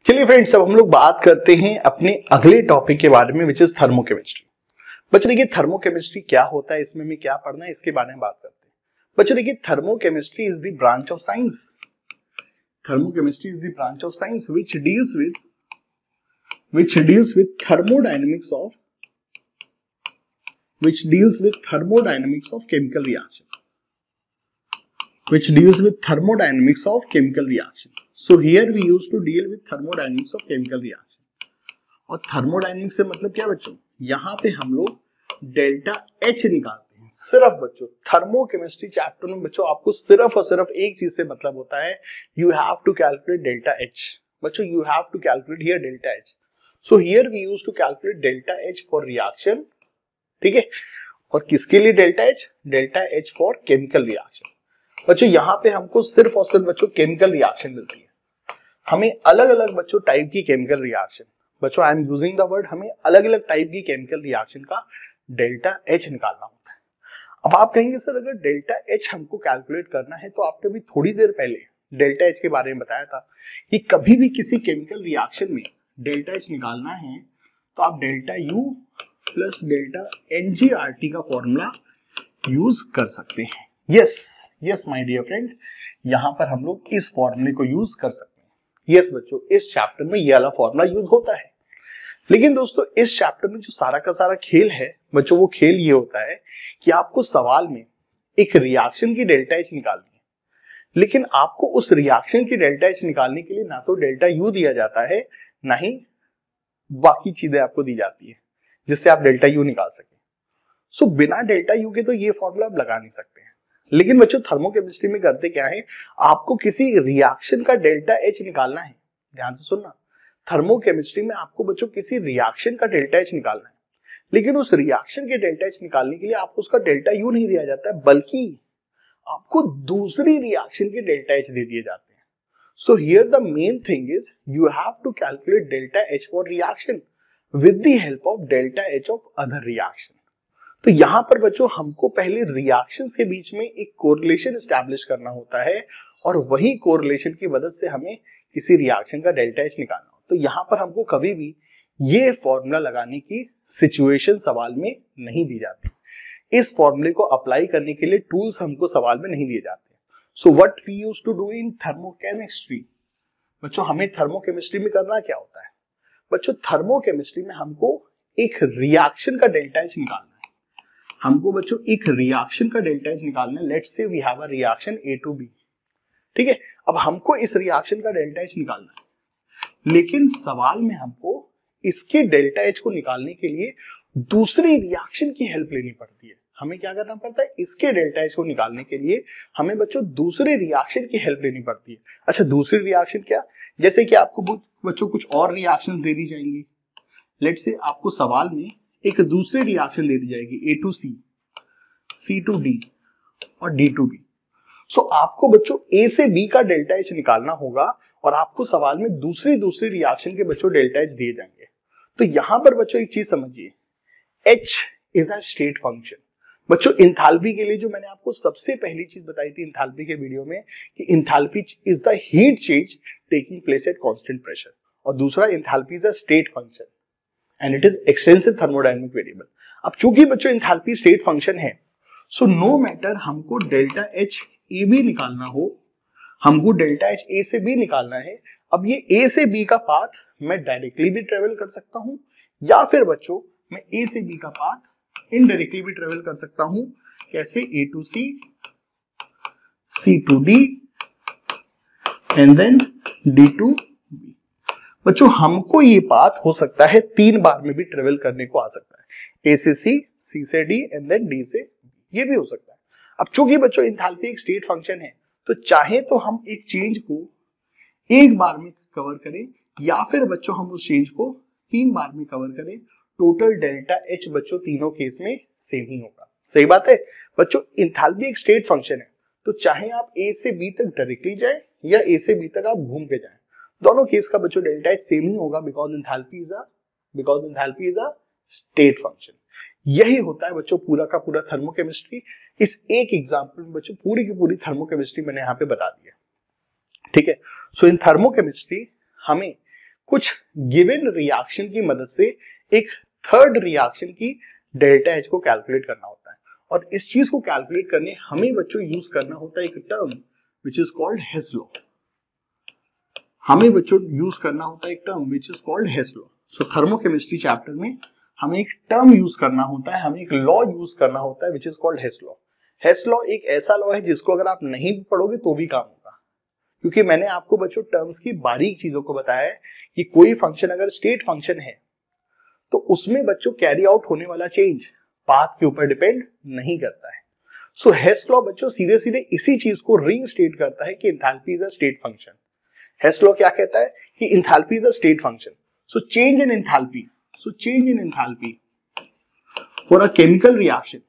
चलिए फ्रेंड्स, अब हम लोग बात करते हैं अपने अगले टॉपिक के बारे में, विच इज थर्मोकेमिस्ट्री। बच्चों देखिए, थर्मोकेमिस्ट्री क्या होता है, इसमें हमें क्या पढ़ना है, इसके बारे में बात करते हैं। बच्चों देखिए, thermochemistry is the branch of science. Thermochemistry is the branch of science which deals with thermodynamics of chemical reaction. So here we used to deal with thermodynamics of chemical reaction. और थर्मोडायनेमिक्स से मतलब क्या बच्चों, यहाँ पे हम लोग delta H निकालते हैं। सिर्फ बच्चों थर्मोकेमिस्ट्री चैप्टर में बच्चों आपको सिर्फ और सिर्फ एक चीज से मतलब होता है, you have to calculate delta H. बच्चों you have to calculate here delta H. So here we use to calculate delta H for reaction, ठीक है। और किसके लिए delta H? Delta H for chemical reaction. बच्चों यहाँ पे हमको सिर्फ और सिर्फ बच्चों केमिकल रिएक्शन मिलती है। हमें अलग अलग बच्चों टाइप की केमिकल रिएक्शन, बच्चों I am using the word, हमें अलग अलग टाइप की केमिकल रिएक्शन का डेल्टा एच निकालना होता है। अब आप कहेंगे सर अगर डेल्टा एच हमको कैलकुलेट करना है, तो आपने भी थोड़ी देर पहले डेल्टा एच के बारे में बताया था कि कभी भी किसी केमिकल रिएक्शन में डेल्टा एच निकालना है तो आप डेल्टा यू प्लस डेल्टा एनजीआरटी का फॉर्मूला यूज कर सकते हैं। यस माय डियर फ्रेंड, यहां पर हम लोग इस फॉर्मूले को यूज कर सकते हैं। यस बच्चों, इस चैप्टर में ये वाला फॉर्मूला यूज होता है। लेकिन दोस्तों इस चैप्टर में जो सारा का सारा खेल है बच्चों, वो खेल ये होता है कि आपको सवाल में एक रिएक्शन की डेल्टा एच निकालनी है, लेकिन आपको उस रिएक्शन की डेल्टा एच निकालने के लिए ना तो डेल्टा यू दिया जाता है, ना ही बाकी चीजें आपको दी जाती है जिससे आप डेल्टा यू निकाल सके। सो बिना डेल्टा यू के तो ये फॉर्मूला आप लगा नहीं सकते हैं। लेकिन बच्चों थर्मोकेमिस्ट्री में करते क्या है, आपको किसी रिएक्शन का डेल्टा एच निकालना है। ध्यान से सुनना, थर्मोकेमिस्ट्री में आपको बच्चों किसी रिएक्शन का डेल्टा एच निकालना है, लेकिन उस रिएक्शन के डेल्टा एच निकालने के लिए आपको उसका डेल्टा यू नहीं दिया जाता है, बल्कि आपको दूसरी रिएक्शन के डेल्टा एच दे दिए जाते हैं। So here the main thing is you have to calculate delta H for reaction with the help of delta H of other reaction. तो यहां पर बच्चों हमको पहले रिएक्शंस के बीच में एक कोरिलेशन एस्टैब्लिश करना होता है, और वही कोरिलेशन की मदद से हमें किसी रिएक्शन का डेल्टा एच निकालना हो। तो यहां पर हमको कभी भी ये फॉर्मूला लगाने की सिचुएशन सवाल में नहीं दी जाती। इस फॉर्मूले को अप्लाई करने के लिए टूल्स हमको सवाल में नहीं दिए जाते। So what we use to do in thermochemistry, बच्चों हमें थर्मोकेमिस्ट्री में करना क्या होता है? बच्चों थर्मोकेमिस्ट्री में हमको एक रिएक्शन का डेल्टा एच निकालना है। हमको बच्चों एक रिएक्शन का डेल्टा एच निकालना है। Let's say we have a reaction A to B, ठीक है। अब हमको इस रिएक्शन का डेल्टा एच निकालना है, लेकिन सवाल में हमको इसके डेल्टा एच को निकालने के लिए दूसरी रिएक्शन की हेल्प लेनी पड़ती है। हमें क्या करना पड़ता है, इसके डेल्टा एच को निकालने के लिए हमें बच्चों दूसरे रिएक्शन की हेल्प लेनी पड़ती है। अच्छा, दूसरी रिएक्शन क्या? जैसे कि आपको बच्चों कुछ और रिएक्शन दे दी जाएंगी। लेट्स से आपको सवाल में एक दूसरी रिएक्शन दे दी जाएगी A to C, C to D और D to B। सो आपको बच्चों A से B का डेल्टा एच निकालना होगा, और आपको सवाल में दूसरी रिएक्शन के बच्चों डेल्टा एच दिए जाएंगे। तो यहां पर बच्चों एक चीज समझिए, H is a state function. बच्चों इंथैल्पी के लिए जो मैंने आपको सबसे पहली चीज बताई थी इंथैल्पी के वीडियो में, कि enthalpy is the heat change taking place at constant pressure, और दूसरा enthalpy is a state function and it is extensive thermodynamic variable. अब चूंकि बच्चों इंथैल्पी स्टेट फंक्शन है, सो नो मैटर हमको डेल्टा एच ए बी निकालना हो, हमको डेल्टा एच ए से बी निकालना है। अब ये ए से बी का पाथ मैं डायरेक्टली भी ट्रेवल कर सकता हूं, या फिर बच्चों मैं ए से बी का पाथ इनडायरेक्टली भी ट्रेवल कर सकता हूं। कैसे? A to C, C to D and then D to B। बच्चों हमको ये पाथ हो सकता है 3 बार में भी ट्रेवल करने को आ सकता है, A से C, C से D एंड देन D से B, ये भी हो सकता है। अब चूंकि बच्चों इंथैल्पी एक स्टेट फंक्शन है, तो चाहे तो हम एक चेंज को एक बार में कवर करें, या फिर बच्चों हम उस चेंज को 3 बार में कवर करें। टोटल डेल्टा एच बच्चों तीनों केस में सेम ही होगा। सही बात है बच्चों, इंथैल्पी एक स्टेट फंक्शन है, तो चाहे आप A से B तक डायरेक्टली जाए या A से B तक आप घूम के जाए, दोनों केस का बच्चों डेल्टा एच सेम ही होगा, because enthalpy is a state function. यही होता है बच्चों पूरा का पूरा थर्मोकेमिस्ट्री। इस एक एग्जांपल में बच्चों पूरी की पूरी थर्मोकेमिस्ट्री मैंने यहाँ पे बता दी है, ठीक है। सो इन थर्मोकेमिस्ट्री हमें कुछ गिवन रिएक्शन की मदद से एक थर्ड रिएक्शन की डेल्टा एच को कैलकुलेट करना होता है। और इस चीज को कैलकुलेट करने हमें बच्चों यूज करना होता है एक term which is called Hess law. हमें बच्चों यूज करना होता है एक term which is called Hess law. So thermochemistry chapter में हमें एक टर्म यूज करना होता है, हमें एक लॉ यूज करना होता है which is called Hess law. Hess law एक ऐसा लॉ है जिसको अगर आप नहीं भी पढ़ोगे तो भी काम होगा, क्योंकि मैंने आपको बच्चों टर्म्स की बारीक चीजों को बताया है कि कोई फंक्शन अगर स्टेट फंक्शन है तो उसमें बच्चों कैरी आउट होने वाला चेंज पाथ के ऊपर डिपेंड नहीं करता है। सो हेस लॉ बच्चों सीधे सीधे इसी चीज को रीइंस्टेट करता है कि enthalpy is a state function. Hess law क्या कहता है कि enthalpy is a state function. So change in enthalpy, so change in enthalpy for a chemical reaction,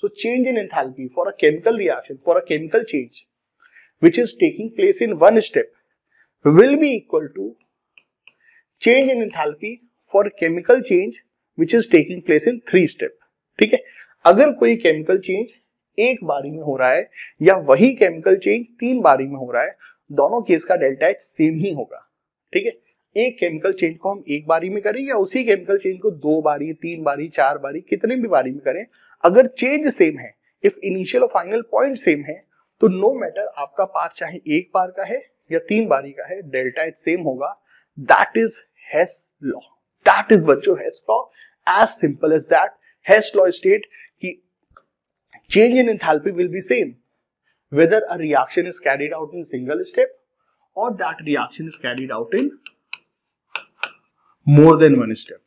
so change in enthalpy for a chemical reaction, for a chemical change which is taking place in one step will be equal to change in enthalpy for a chemical change which is taking place in 3 step। ठीक है, अगर कोई chemical change एक बारी में हो रहा है या वही केमिकल चेंज 3 बारी में हो रहा है, दोनों केस का डेल्टा एच सेम ही होगा। ठीक है, एक केमिकल चेंज को हम एक बारी में करें या उसी केमिकल चेंज को 2 बारी, 3 बारी, 4 बारी, कितने भी बारी में करें, अगर चेंज सेम है, इफ इनिशियल और फाइनल पॉइंट सेम है, तो नो मैटर आपका पाथ चाहे एक बार का है या 3 बारी का है, डेल्टा एच सेम होगा। That is Hess law. That is बच्चों Hess law, as simple as that. Hess law state कि change in enthalpy will be same whether a reaction is carried out in single step or that reaction is carried out in more than one step।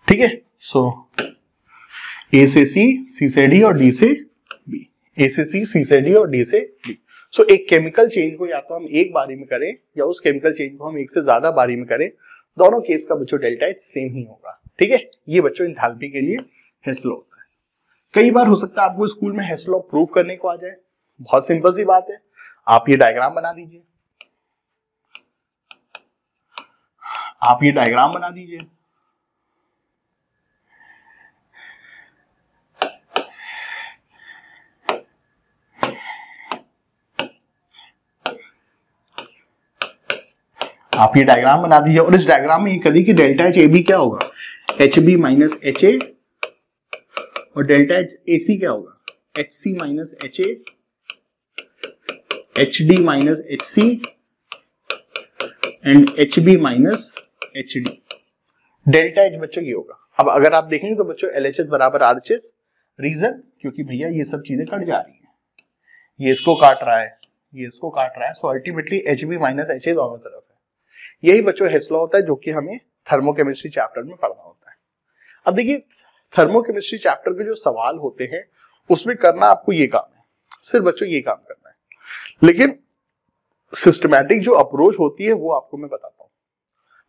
ठीक है, सो ए से सी से D और D से B, ए से सी से D और डी से बी। सो एक केमिकल चेंज को या तो हम एक बारी में करें या उस केमिकल चेंज को हम एक से ज्यादा बारी में करें, दोनों केस का बच्चों डेल्टा एच सेम ही होगा। ठीक है, ये बच्चों एंथैल्पी के लिए हेस लॉ होता है। कई बार हो सकता है आपको स्कूल में हेस लॉ प्रूव करने को आ जाए। बहुत सिंपल सी बात है, आप ये डायग्राम बना दीजिए, आप ये डायग्राम बना दीजिए। आप ये डायग्राम बना दीजिए और इस डायग्राम में ये करिए कि डेल्टा एच ए बी क्या होगा, H B minus H A, और डेल्टा एच ए सी क्या होगा, H C minus H A, H D minus H C and H B minus H D. Delta H बच्चों ये होगा। अब अगर आप देखेंगे तो बच्चों एल एच एस बराबर आर एच एस, रीजन क्योंकि भैया ये सब चीजें कट जा रही हैं, ये इसको काट रहा है, ये इसको काट रहा है, so ultimately H B minus H A दोनों तरफ है। यही बच्चों हेस लॉ होता है जो कि हमें थर्मोकेमिस्ट्री चैप्टर में पढ़ना होता है। अब देखिए थर्मोकेमिस्ट्री चैप्टर के जो सवाल होते हैं उसमें करना आपको ये काम है, सिर्फ बच्चों ये काम करना है, लेकिन सिस्टमैटिक जो अप्रोच होती है वो आपको मैं बताता हूं।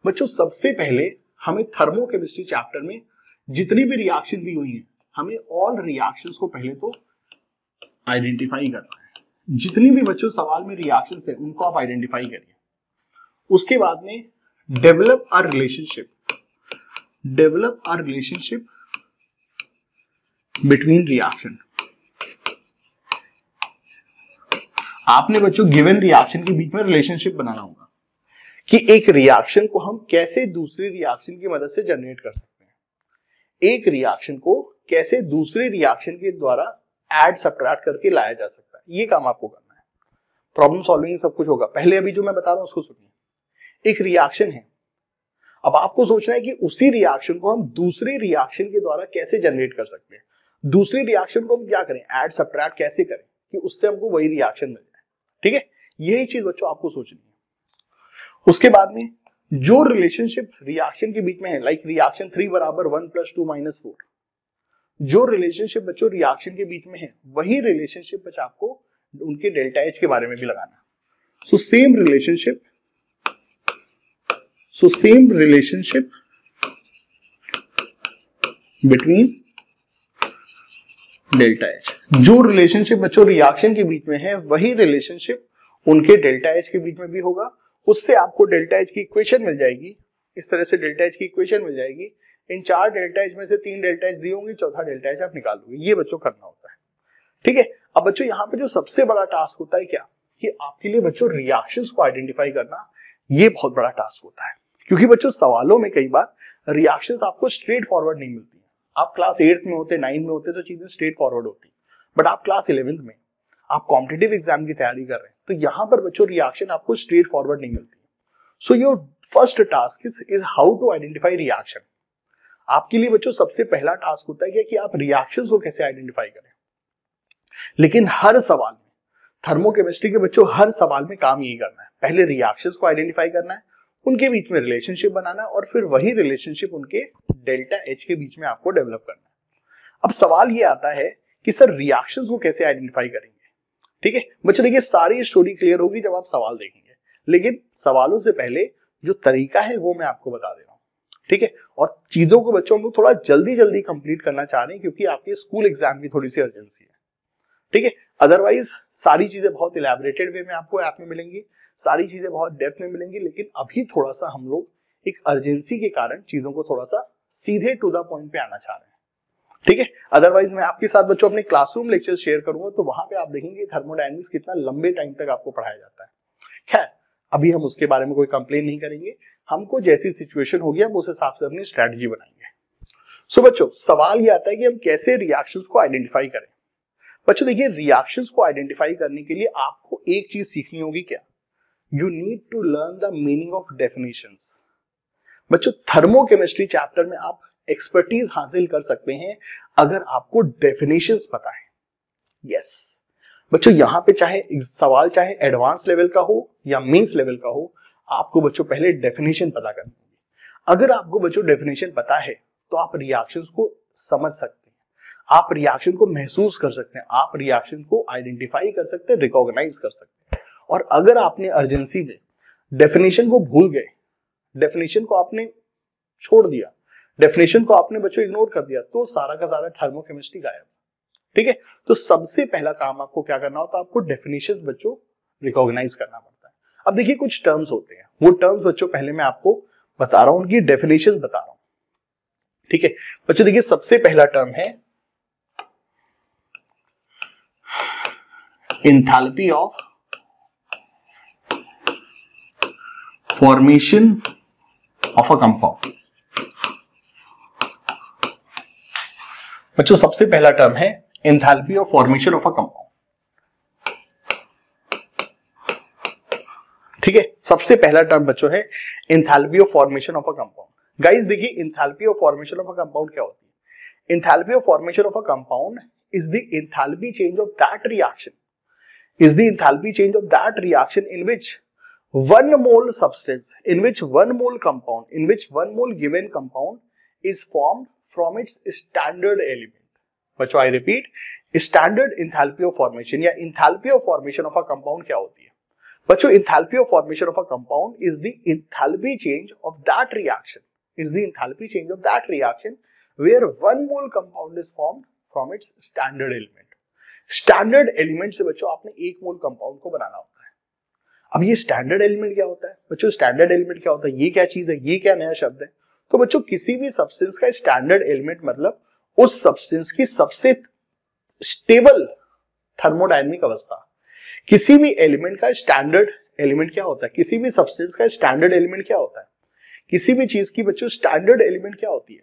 बच्चों सबसे पहले हमें थर्मोकेमिस्ट्री चैप्टर में जितनी भी रिएक्शन दी हुई है, हमें ऑल रिएक्शंस को पहले तो आइडेंटिफाई करना है। जितनी भी बच्चों सवाल में रिएक्शंस है उनको आप आइडेंटिफाई करिए। उसके बाद में develop a relationship, develop a relationship between reaction. आपने बच्चों गिवन रिएक्शन के बीच में रिलेशनशिप बनाना होगा कि एक रिएक्शन को हम कैसे दूसरी रिएक्शन की मदद से जनरेट कर सकते हैं, एक रिएक्शन को कैसे दूसरे रिएक्शन के द्वारा ऐड सब्ट्रैक्ट करके लाया जा सकता है, ये काम आपको करना है। प्रॉब्लम सॉल्विंग सब कुछ होगा। पहले अभी जो मैं बता रहा हूं उसको सुनिए। एक रिएक्शन है, अब आपको सोचना है कि उसी रिएक्शन को हम दूसरे रिएक्शन के द्वारा कैसे जनरेट कर सकते हैं। दूसरी रिएक्शन को हम क्या करें, ऐड सब्ट्रैक्ट कैसे करें कि उससे हमको वही रिएक्शन मिल जाए। ठीक है, यही चीज बच्चों आपको सोचनी है। उसके बाद में जो रिलेशनशिप रिएक्शन के बीच में है, लाइक रिएक्शन 3 बराबर 1 + 2 - 4, जो रिलेशनशिप बच्चों रिएक्शन के बीच में है वही रिलेशनशिप बच्चों आपको उनके डेल्टा एच के बारे में भी लगाना। So same relationship, so same relationship between delta H, जो रिलेशनशिप बच्चों रिएक्शन के बीच में है वही रिलेशनशिप उनके डेल्टा एच के बीच में भी होगा। उससे आपको डेल्टा एच की इक्वेशन मिल जाएगी। इस तरह से डेल्टा एच की इक्वेशन मिल जाएगी। इन 4 डेल्टा एच में से 3 डेल्टा एच दी होंगी, चौथा डेल्टा एच आप निकाल लोगे। ये बच्चों करना होता है। ठीक है, अब बच्चों यहाँ पे जो सबसे बड़ा टास्क होता है क्या, कि आपके लिए बच्चों रिएक्शंस को आइडेंटिफाई करना ये बहुत बड़ा टास्क होता है, क्योंकि बच्चों सवालों में कई बार रिएक्शंस आपको स्ट्रेट फॉरवर्ड नहीं मिलती है। आप क्लास 8 में होते, 9 में होते तो चीजें स्ट्रेट फॉरवर्ड होती, बट आप क्लास 11th में आप कॉम्पिटिटिव एग्जाम की तैयारी कर रहे हैं, तो यहाँ पर बच्चों रिएक्शन आपको स्ट्रेट फॉरवर्ड नहीं मिलती। So your first task is how to identify reaction. आपके लिए बच्चों सबसे पहला टास्क होता है कि आप रिएक्शंस को कैसे आइडेंटिफाई करें। लेकिन हर सवाल में, थर्मोकेमिस्ट्री के बच्चों हर सवाल में काम यही करना है, पहले रिएक्शंस को आइडेंटिफाई करना है, उनके बीच में रिलेशनशिप बनाना है और फिर वही रिलेशनशिप उनके डेल्टा एच के बीच में आपको डेवलप करना है। अब सवाल ये आता है कि सर रिएक्शंस को कैसे आइडेंटिफाई करेंगे। ठीक है बच्चों, देखिए सारी स्टोरी क्लियर होगी जब आप सवाल देखेंगे, लेकिन सवालों से पहले जो तरीका है वो मैं आपको बता दे रहा हूँ। ठीक है, और चीजों को बच्चों को थोड़ा जल्दी जल्दी कंप्लीट करना चाह रहे हैं क्योंकि आपके स्कूल एग्जाम की थोड़ी सी अर्जेंसी है। ठीक है, अदरवाइज सारी चीजें बहुत इलैबोरेटेड वे में आपको ऐप में मिलेंगी, सारी चीजें बहुत डेप्थ में मिलेंगी, लेकिन अभी थोड़ा सा हम लोग एक अर्जेंसी के कारण चीजों को थोड़ा सा सीधे टू द पॉइंट पे आना चाह रहे हैं। ठीक है, अदरवाइज मैं आपके साथ बच्चों अपने क्लासरूम लेक्चर शेयर करूंगा तो वहां पे आप देखेंगे थर्मोडायनेमिक्स कितना लंबे टाइम तक आपको पढ़ाया जाता है। खैर अभी हम उसके बारे में कोई कंप्लेन नहीं करेंगे, हमको जैसी सिचुएशन होगी हम उस हिसाब से अपनी स्ट्रेटजी बनाएंगे। सो बच्चों सवाल ये आता है कि हम कैसे रिएक्शंस को आइडेंटिफाई करें। बच्चों देखिए रिएक्शंस को आइडेंटिफाई करने के लिए आपको एक चीज सीखनी होगी, क्या? You need to learn the meaning of definitions. बच्चों थर्मोकेमिस्ट्री चैप्टर में आप एक्सपर्टीज हासिल कर सकते हैं अगर आपको डेफिनेशंस पता है। यस बच्चों, यहां पे चाहे सवाल चाहे एडवांस लेवल का हो या मेंस लेवल का हो, आपको बच्चों पहले डेफिनेशन पता करनी होगी। अगर आपको बच्चों डेफिनेशन पता है तो आप रिएक्शंस को समझ सकते हैं, आप रिएक्शन को महसूस कर सकते हैं, आप रिएक्शन को आइडेंटिफाई कर सकते हैं, रिकॉग्नाइज कर सकते हैं। और अगर आपने अर्जेंसी में डेफिनेशन को भूल गए, डेफिनेशन को आपने छोड़ दिया, डेफिनेशन को आपने बच्चों इग्नोर कर दिया, तो सारा का सारा थर्मोकेमिस्ट्री गायब। ठीक है, तो सबसे पहला काम आपको क्या करना होता है, आपको डेफिनेशंस बच्चों रिकॉग्नाइज करना पड़ता है। अब देखिए कुछ टर्म्स होते हैं, वो टर्म्स बच्चों पहले मैं आपको बता रहा हूं, उनकी डेफिनेशंस बता रहा हूं। ठीक है बच्चों, देखिए सबसे पहला टर्म है enthalpy of formation of a compound. बच्चों सबसे पहला टर्म है enthalpy of formation of a compound. ठीक है, सबसे पहला टर्म बच्चों है enthalpy of formation of a compound. Guys देखिए enthalpy of formation of a compound क्या होती है। Enthalpy of formation of a compound is the enthalpy change of that reaction, is the enthalpy change of that reaction in which one mole substance, in which one mole compound, in which one mole given compound is formed from its standard element. बच्चों I repeat, standard enthalpy of formation या enthalpy of formation of a compound क्या होती है? बच्चों enthalpy of formation of a compound is the enthalpy change of that reaction, is the enthalpy change of that reaction where one mole compound is formed from its standard element. Standard element से बच्चों आपने एक मोल compound को बनाना होता है। अब ये standard element क्या होता है बच्चों? स्टैंडर्ड एलिमेंट क्या होता है, ये क्या चीज है, ये क्या नया शब्द है? तो बच्चों किसी भी सब्सटेंस का स्टैंडर्ड एलिमेंट मतलब उस सब्सटेंस की सबसे स्टेबल थर्मोडायनेमिक अवस्था। किसी भी एलिमेंट का स्टैंडर्ड एलिमेंट क्या होता है, किसी भी सब्सटेंस का स्टैंडर्ड एलिमेंट क्या होता है, किसी भी चीज की बच्चों स्टैंडर्ड एलिमेंट क्या होती है?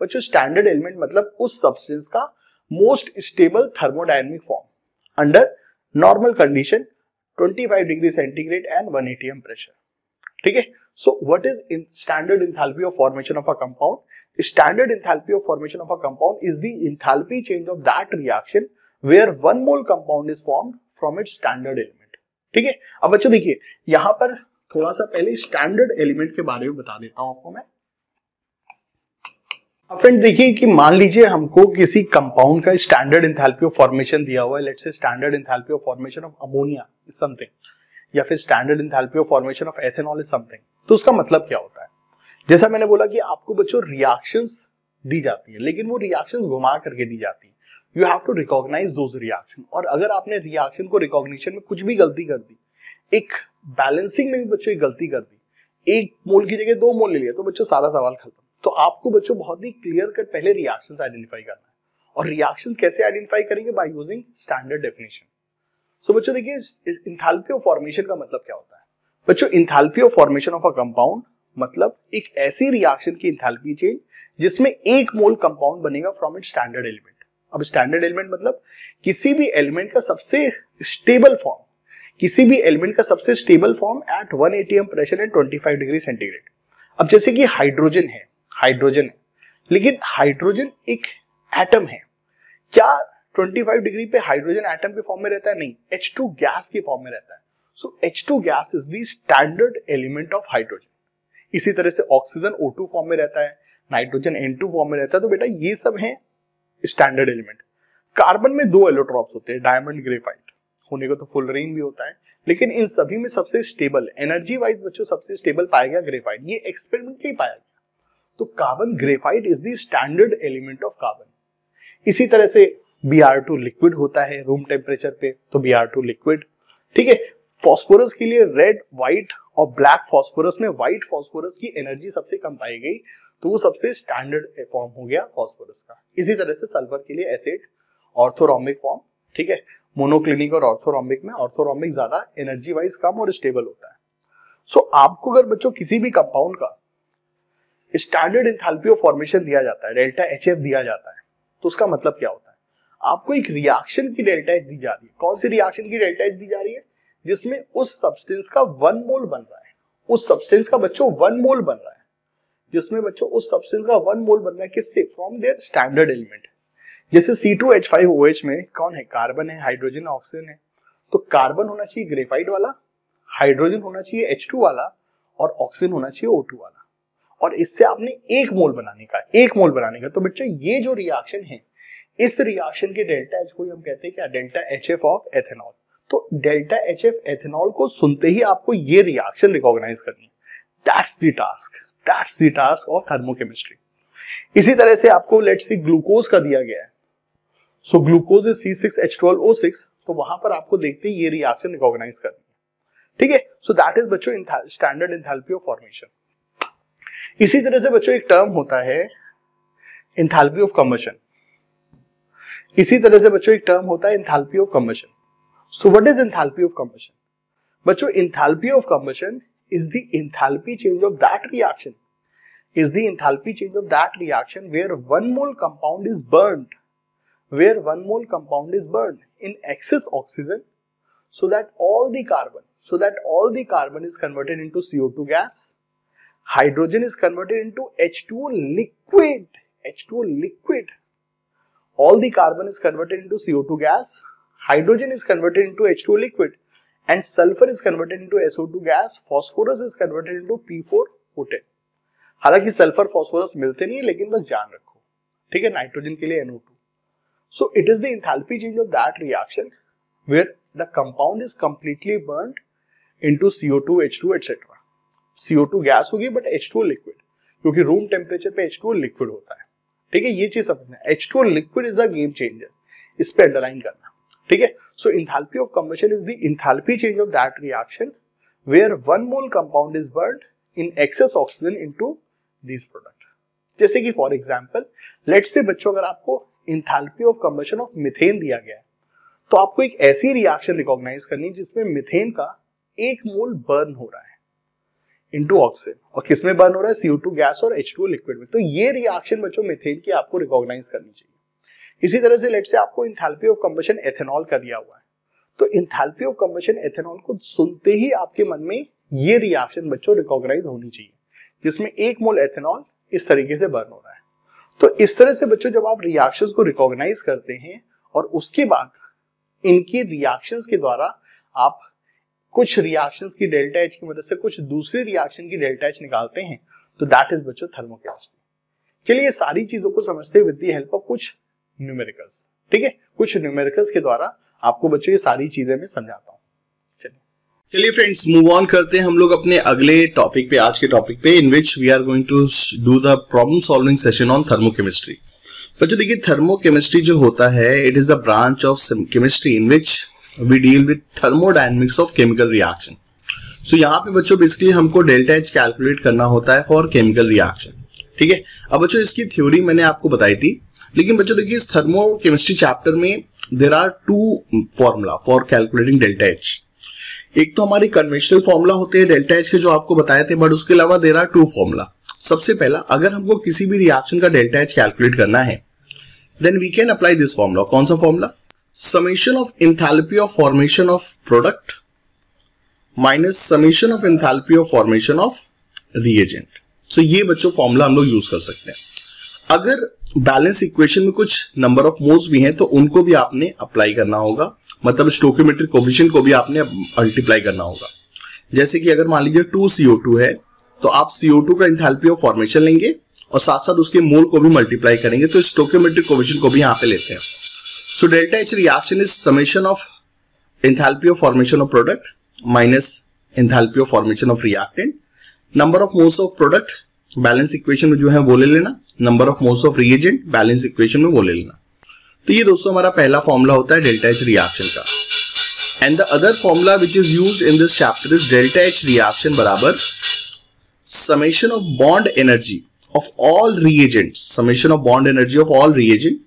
बच्चों स्टैंडर्ड एलिमेंट मतलब उस सब्सटेंस का most stable thermodynamic form under normal condition 25 degree centigrade and 180 m pressure. ठीक है, so what is standard enthalpy of formation of a compound? Standard enthalpy of formation of a compound is the enthalpy change of that reaction where one mole compound is formed from its standard element. ठीक है, अब बच्चों देखिए यहां पर थोड़ा सा पहले स्टैंडर्ड एलिमेंट के बारे में बता देता हूं आपको मैं। अब फ्रेंड देखिए कि मान लीजिए हमको किसी कंपाउंड का स्टैंडर्ड एंथैल्पी ऑफ फॉर्मेशन दिया हुआ है, लेट्स से standard enthalpy of formation of ammonia is something, या फिर standard enthalpy of formation of ethanol is something. तो उसका मतलब क्या होता है? जैसा मैंने बोला कि आपको बच्चों रिएक्शंस दी जाती है, लेकिन वो रिएक्शंस घुमा करके दी जाती है। You have to recognise those reaction, और अगर आपने रिएक्शन को रिकॉग्निशन में कुछ भी गलती कर दी, एक बैलेंसिंग में भी बच्चों एक गलती कर दी, एक मोल की जगह 2 मोल ले लिया, तो बच्चों सारा सवाल खत्म। तो आपको बच्चों बहुत ही क्लियर कट पहले रिएक्शंस आइडेंटिफाई करना है, और रिएक्शंस कैसे आइडेंटिफाई करेंगे? By using standard definition. So बच्चों देखिए इंथैल्पी ऑफ फॉर्मेशन का मतलब क्या होता है बच्चों? Enthalpy of formation of a compound मतलब एक ऐसी रिएक्शन की इंथैल्पी चेंज जिसमें 1 मोल कंपाउंड बनेगा फ्रॉम इट्स स्टैंडर्ड एलिमेंट। अब स्टैंडर्ड एलिमेंट मतलब किसी भी एलिमेंट का सबसे स्टेबल फॉर्म, किसी भी एलिमेंट का सबसे stable form at 1 atm pressure and 25 degree centigrade. अब जैसे कि हाइड्रोजन है, लेकिन हाइड्रोजन एक एटम है, क्या 25 डिग्री पे हाइड्रोजन एटम के फॉर्म में रहता है? नहीं, H2 गैस के फॉर्म में रहता है। सो H2 gas is the standard element of hydrogen. इसी तरह से ऑक्सीजन O2 फॉर्म में रहता है, नाइट्रोजन N2 फॉर्म में रहता है। तो बेटा ये सब है स्टैंडर्ड एलिमेंट। कार्बन में 2 एलोट्रॉप्स होते हैं, डायमंड ग्रेफाइट, होने को तो फुल रिंग भी होता है, लेकिन इन सभी में सबसे स्टेबल, एनर्जी वाइज बच्चों सबसे स्टेबल पाया गया ग्रेफाइट। ये एक्सपेरिमेंटली पाया गया। तो carbon graphite is the standard element of carbon. इसी तरह से Br2 लिक्विड होता है रूम टेम्परेचर पे, तो Br2 लिक्विड। ठीक है, फास्फोरस के लिए रेड, व्हाइट और ब्लैक फास्फोरस में व्हाइट फास्फोरस की एनर्जी सबसे कम पाई गई, तो वो सबसे स्टैंडर्ड फॉर्म हो गया फास्फोरस का। इसी तरह से सल्फर के लिए एसिड, ऑर्थोरोम्बिक फॉर्म। ठीक है, मोनोक्लिनिक और ऑर्थोरोम्बिक में ऑर्थोरोम्बिक ज्यादा एनर्जी वाइज कम और स्टेबल होता है। सो आपको अगर बच्चों किसी भी कंपाउंड का स्टैंडर्ड एंथैल्पी ऑफ फॉर्मेशन दिया जाता है, डेल्टा HF दिया जाता है, तो उसका मतलब क्या होता है? आपको एक रिएक्शन की डेल्टा H दी जा रही है। कौन सी रिएक्शन की डेल्टा H दी जा रही है? जिसमें उस सब्सटेंस का 1 मोल बन रहा है, उस सब्सटेंस का बच्चों 1 मोल बन रहा है, जिसमें बच्चों उस सब्सटेंस का 1 मोल बन रहा है किससे? From their standard element. जैसे C2H5OH में कौन है? कार्बन है, हाइड्रोजन, ऑक्सीजन है। तो कार्बन होना चाहिए ग्रेफाइट वाला, हाइड्रोजन होना चाहिए H2 वाला और ऑक्सीजन होना चाहिए O2 वाला। और इससे आपने 1 मोल बनाने का, तो बच्चों ये जो रिएक्शन है, इस रिएक्शन के डेल्टा H को हम कहते हैं क्या? Delta HF of ethanol. तो डेल्टा HF एथेनॉल को सुनते ही आपको ये रिएक्शन रिकॉग्नाइज करनी है। That's the task of thermochemistry. इसी तरह से आपको लेट्स सी ग्लूकोज का दिया गया है। सो ग्लूकोज इज C6H12O6, तो वहां पर आपको देखते ही ये रिएक्शन रिकॉग्नाइज करनी है। ठीक है, सो दैट इज बच्चों स्टैंडर्ड एंथैल्पी ऑफ फॉर्मेशन। इसी तरह से बच्चों एक टर्म होता है enthalpy of combustion. So what is enthalpy of combustion? बच्चों enthalpy of combustion is the enthalpy change of that reaction where 1 mole compound is burned in excess oxygen so that all the carbon is converted into CO2 gas, hydrogen is converted into H2O liquid, all the carbon is converted into CO2 gas, hydrogen is converted into H2O liquid and sulfur is converted into SO2 gas, phosphorus is converted into P4O10। हालांकि sulphur phosphorus मिलते नहीं है, लेकिन बस जान रखो, ठीक है, नाइट्रोजन के लिए NO2। So it is the enthalpy change of that reaction where the compound is completely burned into CO2, H2 etcetera. CO2 gas होगी बट H2O लिक्विड, क्योंकि रूम टेम्परेचर पे H2O लिक्विड होता है। ठीक है, ये चीज समझना है, H2O liquid is the game changer, इस पे अंडरलाइन करना। ठीक है, so enthalpy of combustion is the enthalpy change of that reaction where 1 mole compound is burned in excess oxygen into these product। जैसे कि फॉर एग्जांपल लेट्स से बच्चों अगर आपको enthalpy of combustion of methane दिया गया है, तो आपको एक ऐसी रिएक्शन रिकॉग्नाइज करनी है जिसमें मीथेन का 1 मोल बर्न हो रहा है इनटू ऑक्सीजन, और किसमें बर्न हो रहा है? CO2 गैस और H2O लिक्विड में। तो ये रिएक्शन बच्चों मीथेन की आपको रिकॉग्नाइज करनी चाहिए। इसी तरह से लेट्स से आपको एंथैल्पी ऑफ कंबशन एथेनॉल का दिया हुआ है, तो एंथैल्पी ऑफ कंबशन एथेनॉल को सुनते ही आपके मन में ये रिएक्शन बच्चों रिकॉग्नाइज होनी चाहिए, जिसमें 1 मोल एथेनॉल इस तरीके से बर्न हो रहा है। तो इस तरह से बच्चों जब आप रिएक्शंस को रिकॉग्नाइज करते हैं और उसके बाद इनकी रिएक्शंस के द्वारा आप कुछ रिएक्शंस की डेल्टा H की मदद से कुछ दूसरी रिएक्शन की डेल्टा H निकालते हैं, तो दैट इज बच्चों थर्मोकेमिस्ट्री। चलिए सारी चीजों को समझते विद द हेल्प ऑफ कुछ न्यूमेरिकल्स। ठीक है, कुछ न्यूमेरिकल्स के द्वारा आपको बच्चों ये सारी चीजें मैं समझाता हूँ। चलिए फ्रेंड्स, मूव ऑन करते हैं हम लोग अपने अगले टॉपिक पे, आज के टॉपिक पे, in which we are going to do the problem solving session on thermochemistry. बच्चों देखिए, थर्मोकेमिस्ट्री जो होता है, it is the branch of chemistry in which we deal with thermodynamics of chemical reaction. So यहाँ पे बच्चों basically हमको delta H calculate करना होता है फॉर केमिकल रिएक्शन। ठीक है, अब बच्चों इसकी थ्योरी मैंने आपको बताई थी, लेकिन बच्चों देखिए इस थर्मोकेमिस्ट्री चैप्टर में there are two formula for calculating delta H. एक तो हमारे कन्वेंशनल फॉर्मूला होते हैं डेल्टा एच के जो आपको बताए थे, बट उसके अलावा देयर आर टू फॉर्मूला। सबसे पहला, अगर हमको किसी भी रिएक्शन का डेल्टा एच कैलकुलेट करना है then we can apply this formula. कौन सा formula? Summation of enthalpy of formation of product minus summation of enthalpy of formation of reagent. So ये बच्चों फॉर्मूला हम लोग यूज कर सकते हैं। अगर बैलेंस इक्वेशन में कुछ नंबर ऑफ मोल्स भी हैं तो उनको भी आपने अप्लाई करना होगा, मतलब स्टोइकोमेट्रिक कोएफिशिएंट को भी आपने मल्टीप्लाई करना होगा। जैसे कि अगर मान लीजिए 2CO2 है तो आप CO2 का एंथैल्पी ऑफ फॉर्मेशन लेंगे और साथ साथ उसके मोल को भी मल्टीप्लाई करेंगे, तो स्टोइकोमेट्रिक कोएफिशिएंट को भी यहाँ पे लेते हैं। सो delta H reaction is summation of enthalpy of formation of product minus enthalpy of formation of reactant, number of moles of product balance equation में जो है वो ले लेना, number of moles of reagent balance equation में वो ले लेना। तो ये दोस्तों हमारा पहला फॉर्मूला होता है डेल्टा एच रिएक्शन का। And the other formula which is used in this chapter is delta H reaction बराबर summation of bond energy of all reagents, summation of bond energy of all reagent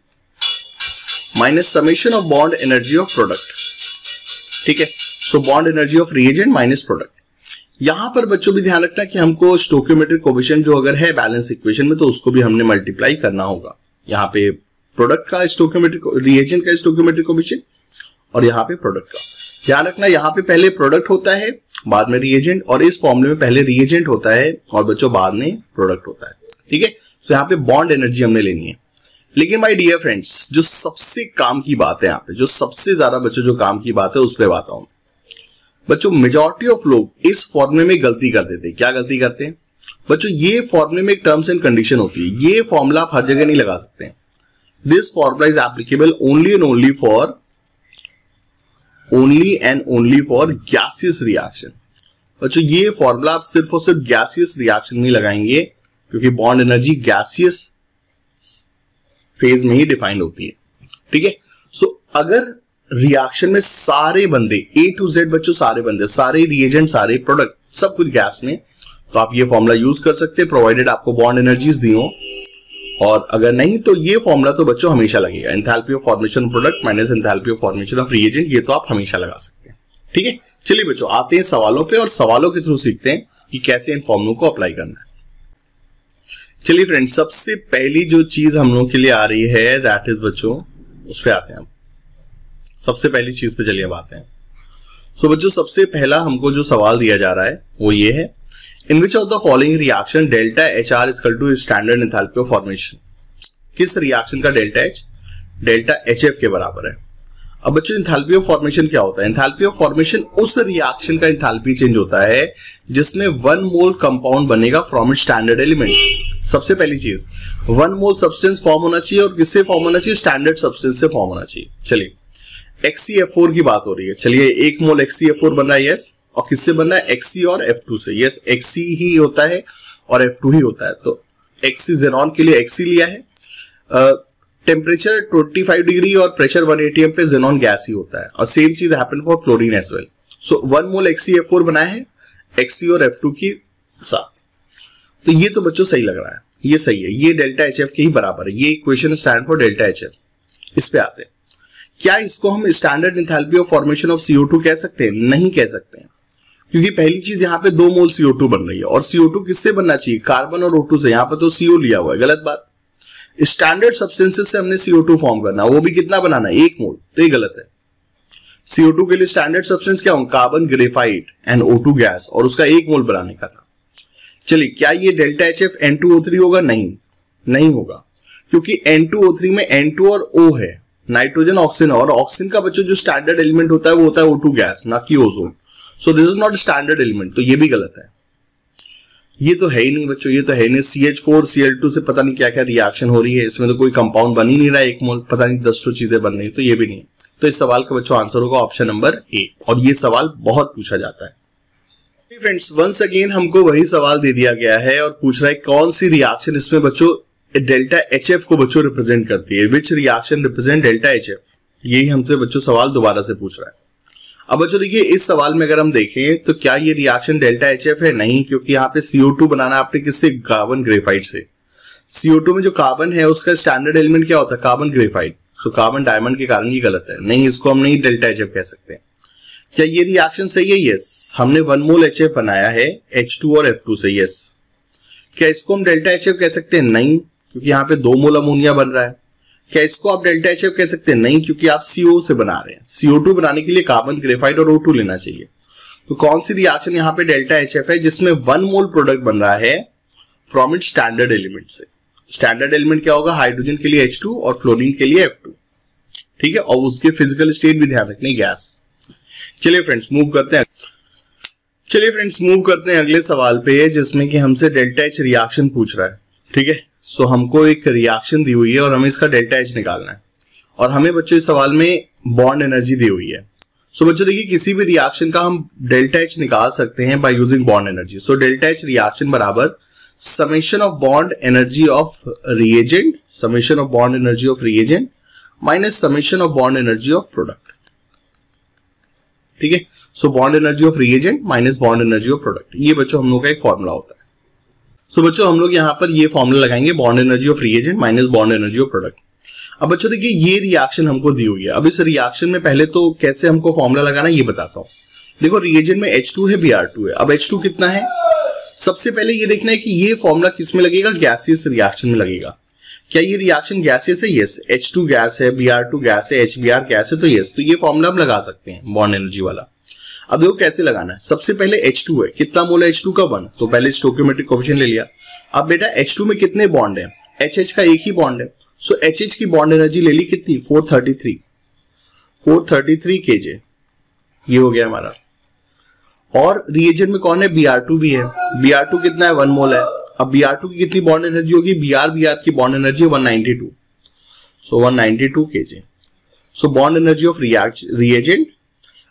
minus summation of bond energy of product. ठीक है, so bond energy of reagent minus product. यहां पर बच्चों भी ध्यान रखना कि हमको स्टोइकोमेट्रिक कोएफिशिएंट जो अगर है बैलेंस इक्वेशन में तो उसको भी हमने मल्टीप्लाई करना होगा। यहाँ पे प्रोडक्ट का स्टोइकोमेट्रिक, रिएजेंट का स्टोइकोमेट्रिक कोएफिशिएंट और यहाँ पे प्रोडक्ट का। ध्यान रखना यहाँ पे पहले प्रोडक्ट होता है बाद में रिएजेंट, और इस फॉर्मूले में पहले रिएजेंट होता है और बच्चों बाद में प्रोडक्ट होता है। ठीक है, तो यहाँ पे बॉन्ड एनर्जी हमने लेनी है। लेकिन माय डियर फ्रेंड्स, जो सबसे काम की बात है यहाँ पे, जो सबसे ज्यादा बच्चों जो काम की बात है उस पर बात आऊं बच्चों, मेजॉरिटी ऑफ लोग इस फॉर्मूले में गलती कर देते हैं। क्या गलती करते हैं बच्चों? ये फॉर्मूले में एक टर्म्स एंड कंडीशन होती है, ये फॉर्मूला आप हर जगह नहीं लगा सकते हैं। This formula is applicable only and only for gaseous reaction. बच्चों ये फॉर्मूला आप सिर्फ और सिर्फ गैसियस रिएक्शन में लगाएंगे, क्योंकि बॉन्ड एनर्जी गैसियस फेज में ही डिफाइंड होती है। ठीक है, सो अगर रिएक्शन में सारे बंदे A to Z बच्चों, सारे बंदे, सारे रिएजेंट, सारे प्रोडक्ट, सब कुछ गैस में, तो आप ये फॉर्मूला यूज कर सकते हैं प्रोवाइडेड आपको बॉन्ड एनर्जीज दी हो। और अगर नहीं तो ये फॉर्मूला तो बच्चों हमेशा लगेगा, enthalpy of formation of product minus enthalpy of formation of reagent, ये तो आप हमेशा लगा सकते हैं। ठीक है, चलिए बच्चों आते हैं सवालों पे और सवालों के थ्रू सीखते हैं कि कैसे इन फॉर्मूलों को अप्लाई करना है। चलिए फ्रेंड्स, सबसे पहली जो चीज हम लोगों के लिए आ रही है दैट इज बच्चों, उस पर आते हैं हम। सबसे पहली चीज पे चलिए बात है। सो बच्चों सबसे पहला हमको जो सवाल दिया जा रहा है वो ये है, in which of the following reaction delta H R is equal to standard enthalpy of formation. किस रिएक्शन का delta H delta H F के बराबर है। अब बच्चों एंथैल्पी ऑफ फॉर्मेशन क्या होता है? एंथैल्पी ऑफ फॉर्मेशन उस रिएक्शन का एंथैल्पी चेंज होता है जिसमें 1 मोल कंपाउंड बनेगा फ्रॉम इट्स स्टैंडर्ड एलिमेंट। सबसे पहली चीज 1 मोल सब्सटेंस फॉर्म होना चाहिए, और किससे फॉर्म होना चाहिए? स्टैंडर्ड सब्सटेंस से फॉर्म होना चाहिए। चलिए XeF4 की बात हो रही है। चलिए 1 मोल XeF4 बन रहा है, यस, और किससे बन रहा है? Xe और F2 से। यस, Xe ही होता है और F2 ही होता है, तो Xe ज़ेनॉन के लिए Xe लिया है। टेम्परेचर 25 डिग्री और प्रेशर 1 atm पे ज़ेनॉन गैस ही होता है, और सेम चीज happen for fluorine as well. So 1 mole XeF4 बनाया है Xe और F2 के साथ, तो ये तो बच्चों सही लग रहा है, ये सही है, ये डेल्टा HF के ही बराबर है। ये equation stand for delta HF। इस पे आते हैं, क्या इसको हम standard enthalpy of formation of CO2 कह सकते हैं? नहीं कह सकते हैं, क्योंकि पहली चीज यहाँ पे 2 मोल CO2 बन रही है, और CO2 किससे बनना चाहिए? कार्बन और O2 से। यहाँ पे तो CO लिया हुआ है, गलत बात। स्टैंडर्ड सब्सटेंसेस से हमने CO2 फॉर्म करना, वो भी कितना बनाना है? 1 मोल, तो ये गलत है। CO2 के लिए स्टैंडर्ड सब्सटेंस क्या होगा? Carbon graphite and O2 gas, और उसका 1 मोल बनाने का था। चलिए क्या ये डेल्टा HF N2O3 होगा? नहीं होगा, क्योंकि N2O3 में N2 और O है, नाइट्रोजन ऑक्सीजन, और ऑक्सीजन का बच्चों जो स्टैंडर्ड एलिमेंट होता है वो होता है O2 गैस, ना कि ozone. So this is not standard element, तो ये भी गलत है। ये तो है ही नहीं बच्चों, ये तो है नहीं। CH4 Cl2 से पता नहीं क्या क्या रिएक्शन हो रही है, इसमें तो कोई कंपाउंड बन ही नहीं रहा है 1 मोल, पता नहीं 10 चीजें बन रही, तो ये भी नहीं। तो इस सवाल का बच्चों आंसर होगा ऑप्शन नंबर A, और ये सवाल बहुत पूछा जाता है। फ्रेंड्स वंस अगेन हमको वही सवाल दे दिया गया है और पूछ रहा है कौन सी रिएक्शन इसमें बच्चों डेल्टा HF को बच्चों रिप्रेजेंट करती है, which reaction represent delta HF। यही हमसे बच्चों सवाल दोबारा से पूछ रहा है। अब बच्चों देखिए इस सवाल में अगर हम देखें तो क्या ये रिएक्शन डेल्टा HF है? नहीं, क्योंकि यहाँ पे CO2 बनाना आपने किससे? कार्बन ग्रेफाइट से। CO2 में जो कार्बन है उसका स्टैंडर्ड एलिमेंट क्या होता है? Carbon graphite. So carbon diamond के कारण ये गलत है, नहीं इसको हम नहीं डेल्टा HF कह सकते। क्या ये रिएक्शन सही है? यस, हमने 1 मोल HF बनाया है H2 और F2 से। यस, क्या इसको हम डेल्टा HF कह सकते हैं? नहीं, क्योंकि यहाँ पे 2 मोल अमोनिया बन रहा है। क्या इसको आप डेल्टा HF कह सकते हैं? नहीं, क्योंकि आप CO से बना रहे हैं। CO2 बनाने के लिए कार्बन, ग्रेफाइट और O2 लेना चाहिए। तो कौन सी रिएक्शन यहाँ पे डेल्टा HF है जिसमें 1 मोल प्रोडक्ट बन रहा है फ्रॉम इट स्टैंडर्ड एलिमेंट से। स्टैंडर्ड एलिमेंट क्या होगा? हाइड्रोजन के लिए H2 और फ्लोरीन के लिए F2। ठीक है, और उसके फिजिकल स्टेट भी ध्यान रखने, गैस। चलिए फ्रेंड्स मूव करते हैं अगले सवाल पे, जिसमें कि हमसे डेल्टा H रिएक्शन पूछ रहा है। ठीक है, सो हमको एक रिएक्शन दी हुई है और हमें इसका डेल्टा H निकालना है, और हमें बच्चों इस सवाल में बॉन्ड एनर्जी दी हुई है। सो बच्चों देखिए, किसी भी रिएक्शन का हम डेल्टा H निकाल सकते हैं by using bond energy. So delta H reaction बराबर summation of bond energy of reagent minus summation of bond energy of product. ठीक है, so bond energy of reagent minus bond energy of product, ये बच्चों हम लोग का एक formula होता है। सो बच्चों हम लोग यहाँ पर ये फॉर्मूला लगाएंगे, bond energy of reagent minus bond energy of product. अब बच्चों देखिए, ये रिएक्शन हमको दी हुई है। अब इस रिएक्शन में पहले तो कैसे हमको फॉर्मूला लगाना ये बताता हूँ। देखो, रिएजेंट में H2 है, Br2 है। अब H2 कितना है? सबसे पहले ये देखना है कि ये फॉर्मूला किस में लगेगा? गैसियस रिएक्शन में लगेगा। क्या ये रिएक्शन गैसियस है? यस। H2 गैस है, Br2 गैस है, HBr गैस है, तो यस, तो ये फॉर्मूला हम लगा सकते हैं बॉन्ड एनर्जी वाला। अब देखो कैसे लगाना है। सबसे पहले H2 है, कितना मोल है H2 का? 1, तो पहले स्टोइकियोमेट्रिक कोएफिशिएंट ले लिया। अब बेटा H2 में कितने बॉन्ड है? HH का एक ही बॉन्ड है, सो HH की बॉन्ड एनर्जी ले ली कितनी? 433 kJ, ये हो गया हमारा। और रिएजेंट में कौन है? Br2 भी है। Br2 कितना है? 1 मोल है। अब Br2 की कितनी बॉन्ड एनर्जी होगी? Br की bond energy 192, so 192 kJ। So bond energy of reagent.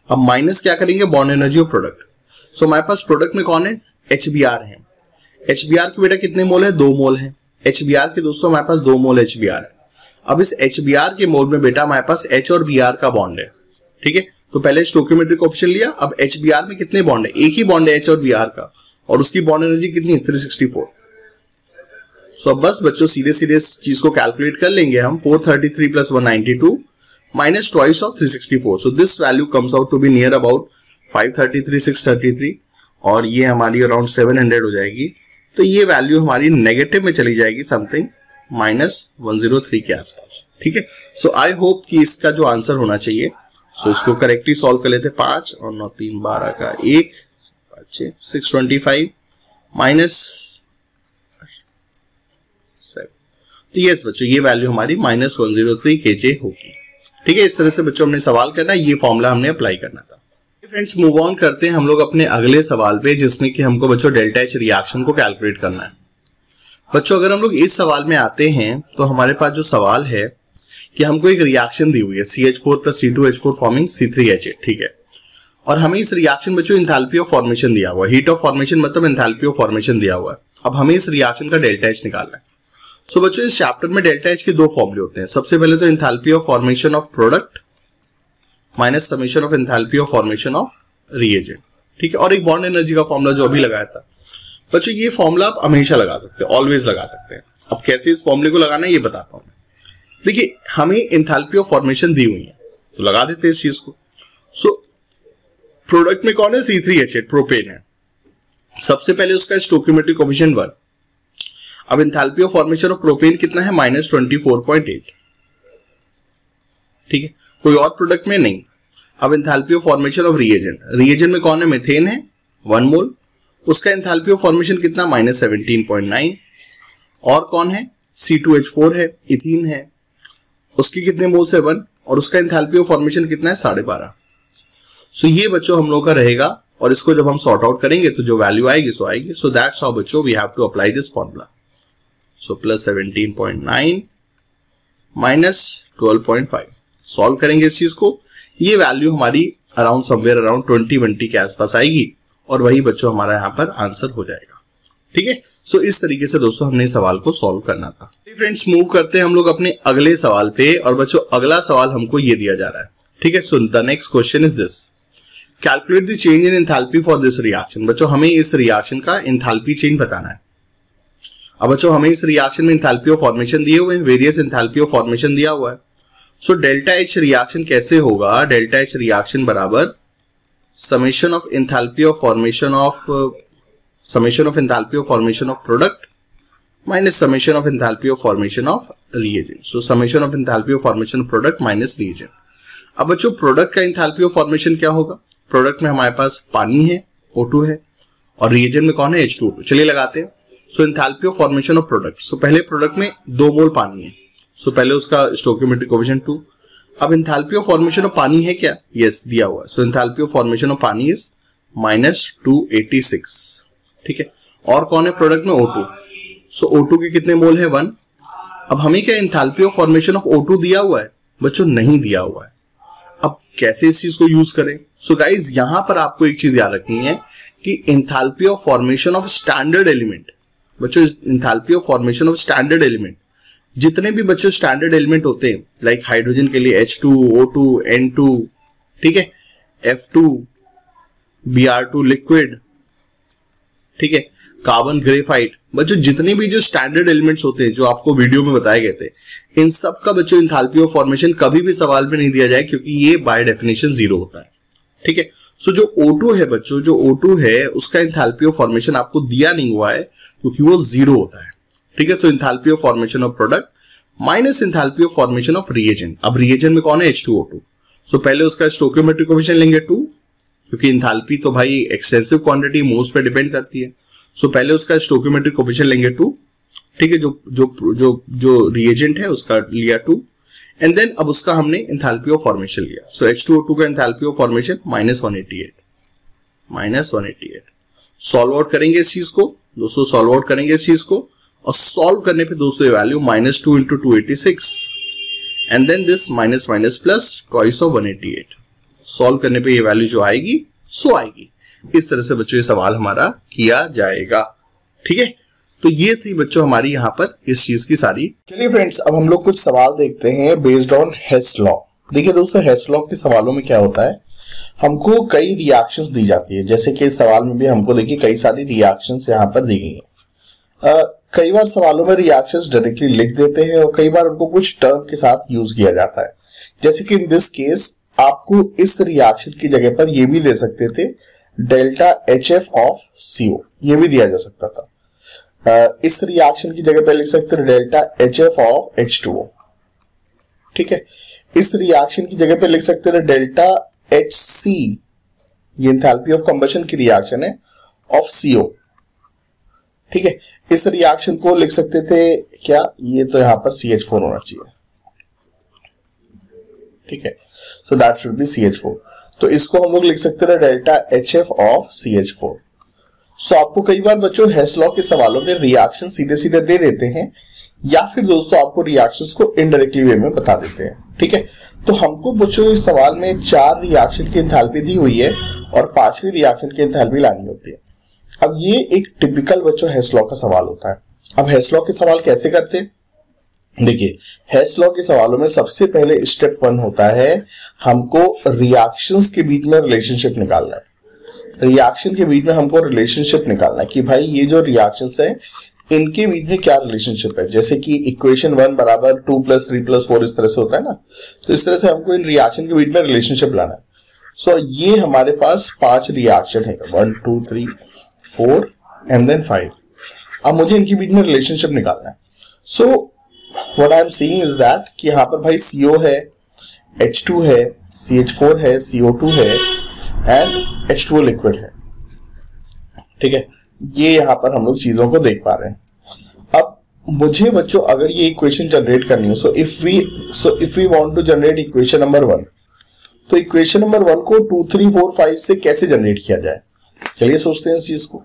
अब माइनस क्या करेंगे? Bond energy of product. So हमारे पास प्रोडक्ट में कौन है? HBr है। HBr के बेटा कितने मोल है? 2 मोल है। HBr के दोस्तों हमारे पास 2 मोल HBr है। अब इस HBr के मोल में बेटा हमारे पास H और Br का बॉन्ड है। ठीक है, तो पहले स्टोइकियोमेट्रिक कोएफिशिएंट लिया। अब HBr में कितने बॉन्ड है? एक ही बॉन्ड है H और Br का, और उसकी बॉन्ड एनर्जी कितनी है? 364। सो अब बस बच्चों सीधे सीधे इस चीज को कैलकुलेट कर लेंगे हम। 433 प्लस 192 माइनस twice of 364, so this value comes out to be near about 533, 633, और ये हमारी अराउंड 700 हो जाएगी। तो ये वैल्यू हमारी नेगेटिव में चली जाएगी, समथिंग -103 के आसपास। ठीक है, सो आई होप कि इसका जो आंसर होना चाहिए, सो इसको करेक्टली सॉल्व कर लेते। 5 और 9 3 12 का 1 5 625 माइनस 7, तो यस बच्चों ये वैल्यू हमारी -103 kJ होगी। ठीक है, इस तरह से बच्चों हमने सवाल करना है, ये फॉर्मूला हमने अप्लाई करना था। फ्रेंड्स मूव ऑन करते हैं हम लोग अपने अगले सवाल पे, जिसमें कि हमको बच्चों डेल्टा H रिएक्शन को कैलकुलेट करना है। बच्चों अगर हम लोग इस सवाल में आते हैं तो हमारे पास जो सवाल है कि हमको एक रिएक्शन दी हुई है CH4 plus C2H4 forming C3H8। ठीक है, और हमें इस रिएक्शन बच्चों एंथैल्पी ऑफ फॉर्मेशन दिया हुआ है। हीट ऑफ फॉर्मेशन मतलब एंथैल्पी ऑफ फॉर्मेशन दिया हुआ है। अब हमें इस रिएक्शन का डेल्टा H निकालना है। सो बच्चों इस चैप्टर में डेल्टा H के 2 फॉर्मूले होते हैं। सबसे पहले तो enthalpy of formation of product minus summation of enthalpy of formation of reagent. ठीक है, और एक बॉन्ड एनर्जी का फॉर्मूला जो अभी लगाया था। बच्चों ये फॉर्मूला आप हमेशा लगा सकते हैं, ऑलवेज लगा सकते हैं। अब कैसे इस फॉर्मूले को लगाना है ये बताता हूं मैं। देखिए हमें एंथैल्पी ऑफ फॉर्मेशन दी हुई है, तो लगा देते हैं इस चीज को। सो प्रोडक्ट में कौन है? C3H8 प्रोपेन है। सबसे पहले उसका स्टोइकियोमेट्रिक कोएफिशिएंट 1। अब enthalpy of formation of propane कितना है? -24.8। ठीक है, कोई और प्रोडक्ट में नहीं। अब enthalpy of formation of reagent, reagent में कौन है? मीथेन है 1 मोल, उसका एंथैल्पी ऑफ फॉर्मेशन कितना? -17.9। और कौन है? C2H4 है, इथीन है, उसकी कितने मोल्स है? 1, और उसका एंथैल्पी ऑफ फॉर्मेशन कितना है? 12.5। सो ये बच्चों हम लोग का रहेगा, और इसको जब हम सॉर्ट आउट करेंगे तो जो वैल्यू आएगी सो आएगी। सो दैट्स हाउ बच्चों we have to apply this formula. So +17.9 -12.5 solve करेंगे इस चीज को। ये वैल्यू हमारी अराउंड समवेयर अराउंड 20 के आसपास आएगी, और वही बच्चों हमारा यहाँ पर आंसर हो जाएगा। ठीक है, सो इस तरीके से दोस्तों हमने सवाल को सॉल्व करना था। फ्रेंड्स मूव करते हैं हम लोग अपने अगले सवाल पे, और बच्चों अगला सवाल हमको ये दिया जा रहा है। ठीक है, so the next question is this, calculate the change in enthalpy for this reaction. बच्चों हमें इस रिएक्शन का एंथैल्पी चेंज बताना है। अब बच्चों हमें इस रिएक्शन में एंथैल्पी ऑफ फॉर्मेशन दिए हुए हैं, वेरियस एंथैल्पी ऑफ फॉर्मेशन दिया हुआ है। सो डेल्टा एच रिएक्शन कैसे होगा? डेल्टा एच रिएक्शन बराबर summation of enthalpy of formation of product minus summation of enthalpy of formation of reagent. So summation of enthalpy of formation of product minus reagent. अब बच्चों product का enthalpy of formation क्या होगा? Product में हमारे पास पानी है, O2 है, और रिएजेंट में कौन है? H2O2. चलिए लगाते हैं. So enthalpy of formation of product. So पहले प्रोडक्ट में 2 मोल पानी है, सो पहले उसका स्टोइकियोमेट्रिक कोएफिशिएंट 2. अब एंथैल्पी ऑफ फॉर्मेशन ऑफ पानी है क्या? यस, दिया हुआ है. सो एंथैल्पी ऑफ फॉर्मेशन ऑफ पानी इज -286. ठीक है. और कौन है प्रोडक्ट में? O2. सो O2 के कितने मोल है? 1. अब हमें क्या enthalpy of formation of O2 दिया हुआ है? बच्चों नहीं दिया हुआ है. अब कैसे इस चीज को यूज करें? सो गाइज यहां पर आपको एक चीज याद रखनी है कि enthalpy of formation of standard element, बच्चों enthalpy of formation of standard element, जितने भी बच्चों स्टैंडर्ड एलिमेंट होते हैं, लाइक हाइड्रोजन के लिए H2, O2, N2, ठीक है, F2, Br2 लिक्विड, ठीक है, कार्बन ग्रेफाइट, बच्चों जितने भी जो स्टैंडर्ड एलिमेंट्स होते हैं जो आपको वीडियो में बताए गए थे, इन सब का बच्चों एंथैल्पी ऑफ फॉर्मेशन कभी भी सवाल में नहीं दिया जाए, क्योंकि ये बाय डेफिनेशन 0 होता है. ठीक है. सो जो O2 है बच्चों, जो O2 है उसका एंथैल्पी ऑफ फॉर्मेशन आपको दिया नहीं हुआ है क्योंकि वो 0 होता है. ठीक है. तो enthalpy of formation of product minus enthalpy of formation of reagent. अब रिएजेंट में कौन है? H2O2. सो पहले उसका स्टोइकियोमेट्रिक कोएफिशिएंट लेंगे 2, क्योंकि एंथैल्पी तो भाई एक्सटेंसिव क्वांटिटी मोल्स पे डिपेंड करती है. सो पहले उसका स्टोइकियोमेट्रिक कोएफिशिएंट लेंगे 2. ठीक है. जो रिएजेंट है उसका लिया 2, एंड देन अब उसका हमने एंथैल्पी ऑफ फॉर्मेशन लिया. सो H2O2 का enthalpy of formation -188. Solve out करेंगे इस चीज को दोस्तों, सॉल्व आउट करेंगे इस चीज को, और सॉल्व करने पे दोस्तों ये value -2 × 286 and then this minus plus twice of 188. Solve करने पे ये वैल्यू जो आएगी सो आएगी. इस तरह से बच्चों ये सवाल हमारा किया जाएगा. ठीक है. तो ये थी बच्चों हमारी यहाँ पर इस चीज की सारी. चलिए फ्रेंड्स, अब हम लोग कुछ सवाल देखते हैं बेस्ड ऑन हेस लॉ. देखिए दोस्तों, हेस लॉ के सवालों में क्या होता है, हमको कई रिएक्शंस दी जाती है. जैसे कि इस सवाल में भी हमको देखिए कई सारी रिएक्शंस यहाँ पर दी गई है. कई बार सवालों में रिएक्शंस डायरेक्टली लिख देते हैं और कई बार उनको कुछ टर्म के साथ यूज किया जाता है. जैसे कि इन दिस केस आपको इस रिएक्शन की जगह पर ये भी दे सकते थे डेल्टा HF ऑफ CO, ये भी दिया जा सकता था. इस रिएक्शन की जगह पर लिख सकते थे डेल्टा HF ऑफ H2O. ठीक है. इस रिएक्शन की जगह पर लिख सकते थे डेल्टा HC, ये एंथैल्पी ऑफ कंबशन की रिएक्शन है, ऑफ CO. ठीक है. इस रिएक्शन को लिख सकते थे क्या, ये तो यहां पर CH4 होना चाहिए. ठीक है. So that should be CH4. तो इसको हम लोग लिख सकते थे डेल्टा HF ऑफ CH4. सो आपको कई बार बच्चों हेस लॉ के सवालों में रिएक्शन सीधे सीधे दे देते हैं, या फिर दोस्तों आपको रिएक्शंस को इनडायरेक्टली वे में बता देते हैं. ठीक है. तो हमको बच्चों इस सवाल में 4 रिएक्शन की एंथैल्पी दी हुई है और 5वीं रिएक्शन की एंथैल्पी लानी होती है. अब ये एक टिपिकल बच्चों हेस लॉ का सवाल होता है. अब हेस लॉ के सवाल कैसे करते हैं? देखिए, हेस लॉ के सवालों में सबसे पहले स्टेप 1 होता है हमको रिएक्शंस के बीच में रिलेशनशिप निकालना है. रिएक्शन के बीच में हमको रिलेशनशिप निकालना है कि भाई ये जो रिएक्शंस है इनके बीच में क्या रिलेशनशिप है. जैसे कि इक्वेशन 1 बराबर 2 + 3 + 4 इस तरह से होता है ना, तो इस तरह से हमको इन रिएक्शन के बीच में रिलेशनशिप लाना है. सो ये हमारे पास 5 रिएक्शन है, 1 2 3 4 एंड देन 5. अब मुझे इनके बीच में रिलेशनशिप निकालना है. So what I am seeing is that कि यहाँ पर भाई CO है, H2 है, CH4 है, CO2 है एंड H2O लिक्विड है. ठीक है. ये यहाँ पर हम लोग चीजों को देख पा रहे हैं. अब मुझे बच्चों अगर ये इक्वेशन जनरेट करनी हो, so if we want to generate equation number 1, तो इक्वेशन नंबर 1 को 2 3 4 5 से कैसे जनरेट किया जाए, चलिए सोचते हैं इस चीज को.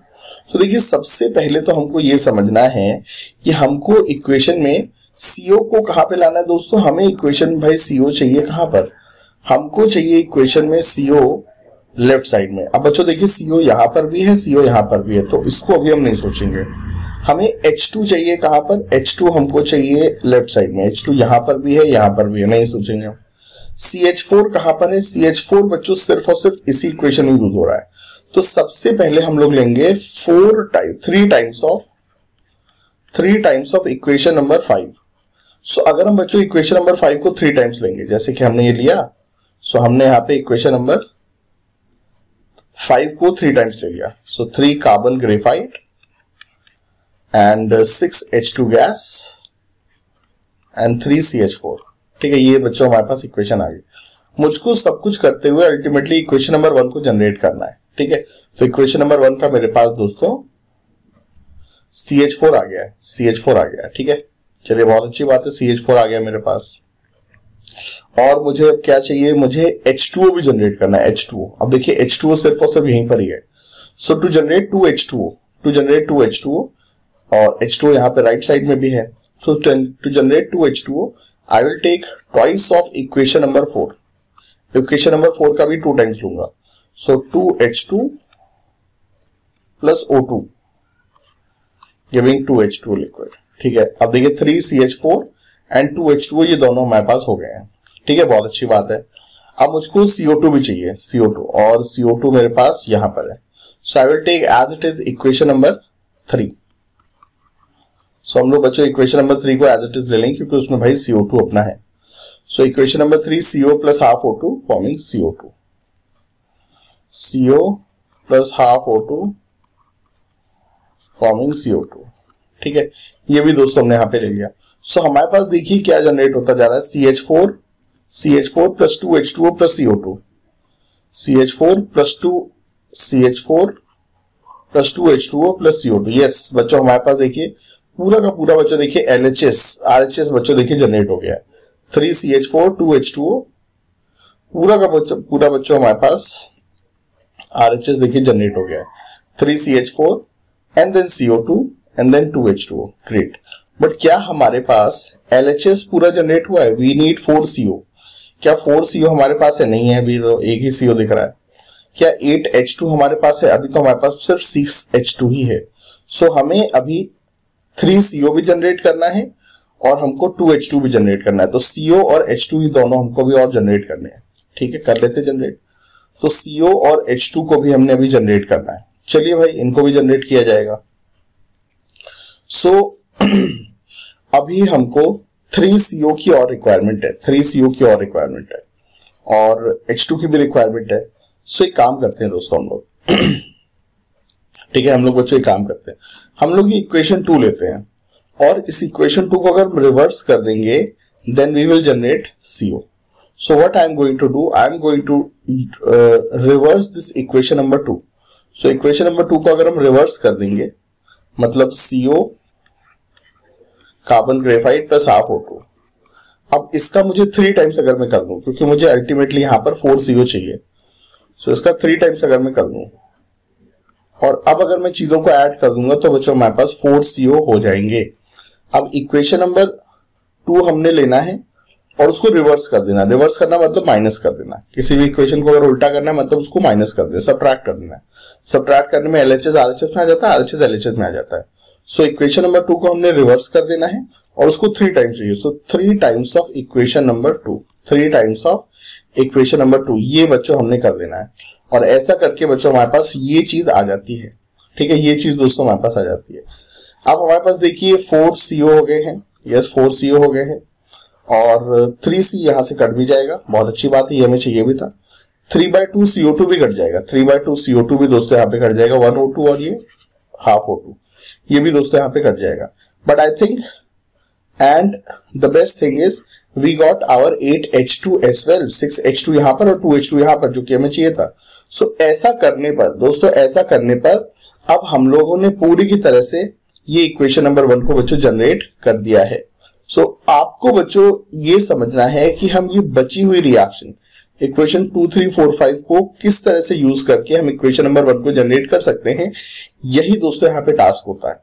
तो देखिए, सबसे पहले तो हमको ये समझना है कि हमको इक्वेशन में CO को कहां पे लाना है दोस्तों. हमें इक्वेशन भाई CO चाहिए कहां पर, हमको चाहिए इक्वेशन में CO लेफ्ट साइड में. अब बच्चों देखिए, CO यहां पर भी है, CO यहां पर भी है, तो इसको अभी हम नहीं सोचेंगे. हमें H2 चाहिए कहां पर, H2 हमको चाहिए लेफ्ट साइड में. H2 यहां पर भी है, यहां पर भी है, नहीं सोचेंगे. CH4 कहां पर है, CH4 बच्चों सिर्फ और सिर्फ इसी इक्वेशन में यूज हो रहा है. तो सबसे पहले हम लोग लेंगे 3 टाइम्स ऑफ इक्वेशन नंबर 5. सो अगर हम बच्चों इक्वेशन नंबर 5 को 3 टाइम्स लेंगे, जैसे कि हमने ये लिया, सो हमने यहाँ पे इक्वेशन नंबर 5 को 3 टाइम्स ले लिया। सो 3 carbon graphite and 6 H2 gas and 3 CH4। ठीक है, ये बच्चों हमारे पास इक्वेशन आ गई। मुझको सब कुछ करते हुए अल्टीमेटली इक्वेशन नंबर 1 को जनरेट करना है। ठीक है, तो इक्वेशन नंबर 1 का मेरे पास दोस्तों CH4 आ गया है, CH4 आ गया है। ठीक है, चलिए बहुत अच्छी बात है, CH4 आ गया मेरे पास। और मुझे अब क्या चाहिए, मुझे H2O भी जनरेट करना है, H2O। अब देखिए H2O सिर्फ और सिर्फ यहीं पर ही है। सो टू जनरेट 2 H2O, और H2O यहाँ पे राइट साइड में भी है। So to generate 2 H2O, I will take twice of equation number 4. Equation number 4 का भी 2 टाइम्स लूंगा। So 2 H2 plus O2 giving 2 H2O liquid। ठीक है, अब देखिए 3 CH4 and 2 H2O ये दोनों हमारे पास हो गए हैं। ठीक है, बहुत अच्छी बात है। अब मुझको CO2 भी चाहिए, CO2, और CO2 मेरे पास यहां पर है। So I will take as it is equation number 3। सो हम लोग बच्चों इक्वेशन नंबर 3 को एज इट इज ले लेंगे, क्योंकि उसमें भाई CO2 अपना है। सो equation number 3 CO plus half O2 forming CO2, CO plus half O2 forming CO2। ठीक है, ये भी दोस्तों हमने यहां पे ले लिया। सो हमारे पास देखिए क्या जनरेट होता जा रहा है, CH4 plus 2 H2O plus CO2, CH4 plus 2 CH4 plus 2 H2O plus CO2। Yes बच्चों, हमारे पास देखिए पूरा का पूरा बच्चों देखिए LHS RHS बच्चों देखिए जनरेट हो गया है। 3 CH4 2 H2O, पूरा का पूरा बच्चों हमारे पास RHS देखिए जनरेट हो गया है। 3 CH4 and then CO2 and then 2 H2O। Great, but क्या हमारे पास LHS पूरा जनरेट हुआ है? We need 4 CO। क्या 4 CO हमारे पास है? नहीं है, अभी तो एक ही CO दिख रहा है। क्या 8 H2 हमारे पास है? अभी तो हमारे पास सिर्फ 6 H2 ही है। सो हमें अभी 3 CO भी जनरेट करना है और हमको 2 H2 भी जनरेट करना है। तो CO और H2 ही दोनों हमको भी और जनरेट करने हैं। ठीक है, कर लेते जनरेट। तो CO और H2 को भी हमने अभी जनरेट करना है। चलिए भाई, इनको भी जनरेट किया जाएगा। सो अभी हमको 3 CO की और रिक्वायरमेंट है, 3 CO की और रिक्वायरमेंट है, और H2 की भी रिक्वायरमेंट है। सो एक काम करते हैं दोस्तों हम लोग ठीक है, हम लोग बच्चों एक काम करते हैं, हम लोग ये इक्वेशन 2 लेते हैं और इस इक्वेशन 2 को अगर हम रिवर्स कर देंगे then we will generate CO। So what I am going to do, I am going to reverse this equation number 2। So equation number 2 को अगर हम रिवर्स कर देंगे मतलब CO carbon graphite plus half O2। अब इसका मुझे 3 टाइम्स अगर मैं कर दूं, क्योंकि मुझे अल्टीमेटली यहां पर 4 CO चाहिए। सो इसका 3 टाइम्स अगर मैं कर दूं, और अब अगर मैं चीजों को ऐड कर दूंगा तो बच्चों हमारे पास 4 CO हो जाएंगे। अब इक्वेशन नंबर 2 हमने लेना है और उसको रिवर्स कर देना। रिवर्स करना मतलब माइनस कर देना। किसी भी इक्वेशन को अगर उल्टा करना है मतलब उसको माइनस कर देना, सब्ट्रैक्ट कर देना है। सब्ट्रैक्ट करने में LHS RHS में आ जाता है, RHS LHS में आ जाता है। सो इक्वेशन नंबर 2 को हमने रिवर्स कर देना है और उसको 3 टाइम्स चाहिए। सो 3 times of equation number 2, 3 times of equation number 2, ये बच्चों हमने कर देना है। और ऐसा करके बच्चों हमारे पास ये चीज आ जाती है। ठीक है, ये चीज दोस्तों हमारे पास आ जाती है। अब हमारे पास देखिए 4 CO हो गए हैं। यस, 4 CO हो गए हैं और 3C यहां से कट भी जाएगा। बहुत अच्छी बात है, ये हमें चाहिए भी था। 3/2 CO2 भी कट जाएगा। 3/2 CO2 भी दोस्तों यहाँ पे कट जाएगा। 1 O2 और ये हाफ O2, ये भी दोस्तों यहाँ पे कट जाएगा। But I think and the best thing is we got our 8 H2 as well. 6 H2 यहाँ पर और 2 H2 यहाँ पर, जो कि हमें चाहिए था। सो ऐसा करने पर दोस्तों, ऐसा करने पर अब हम लोगों ने पूरी की तरह से ये इक्वेशन नंबर 1 को बच्चों जनरेट कर दिया है। सो आपको बच्चों ये समझना है कि हम ये बची हुई रिएक्शन इक्वेशन 2, 3, 4, 5 को किस तरह से यूज करके हम इक्वेशन नंबर 1 को जनरेट कर सकते हैं। यही दोस्तों यहाँ पे टास्क होता है।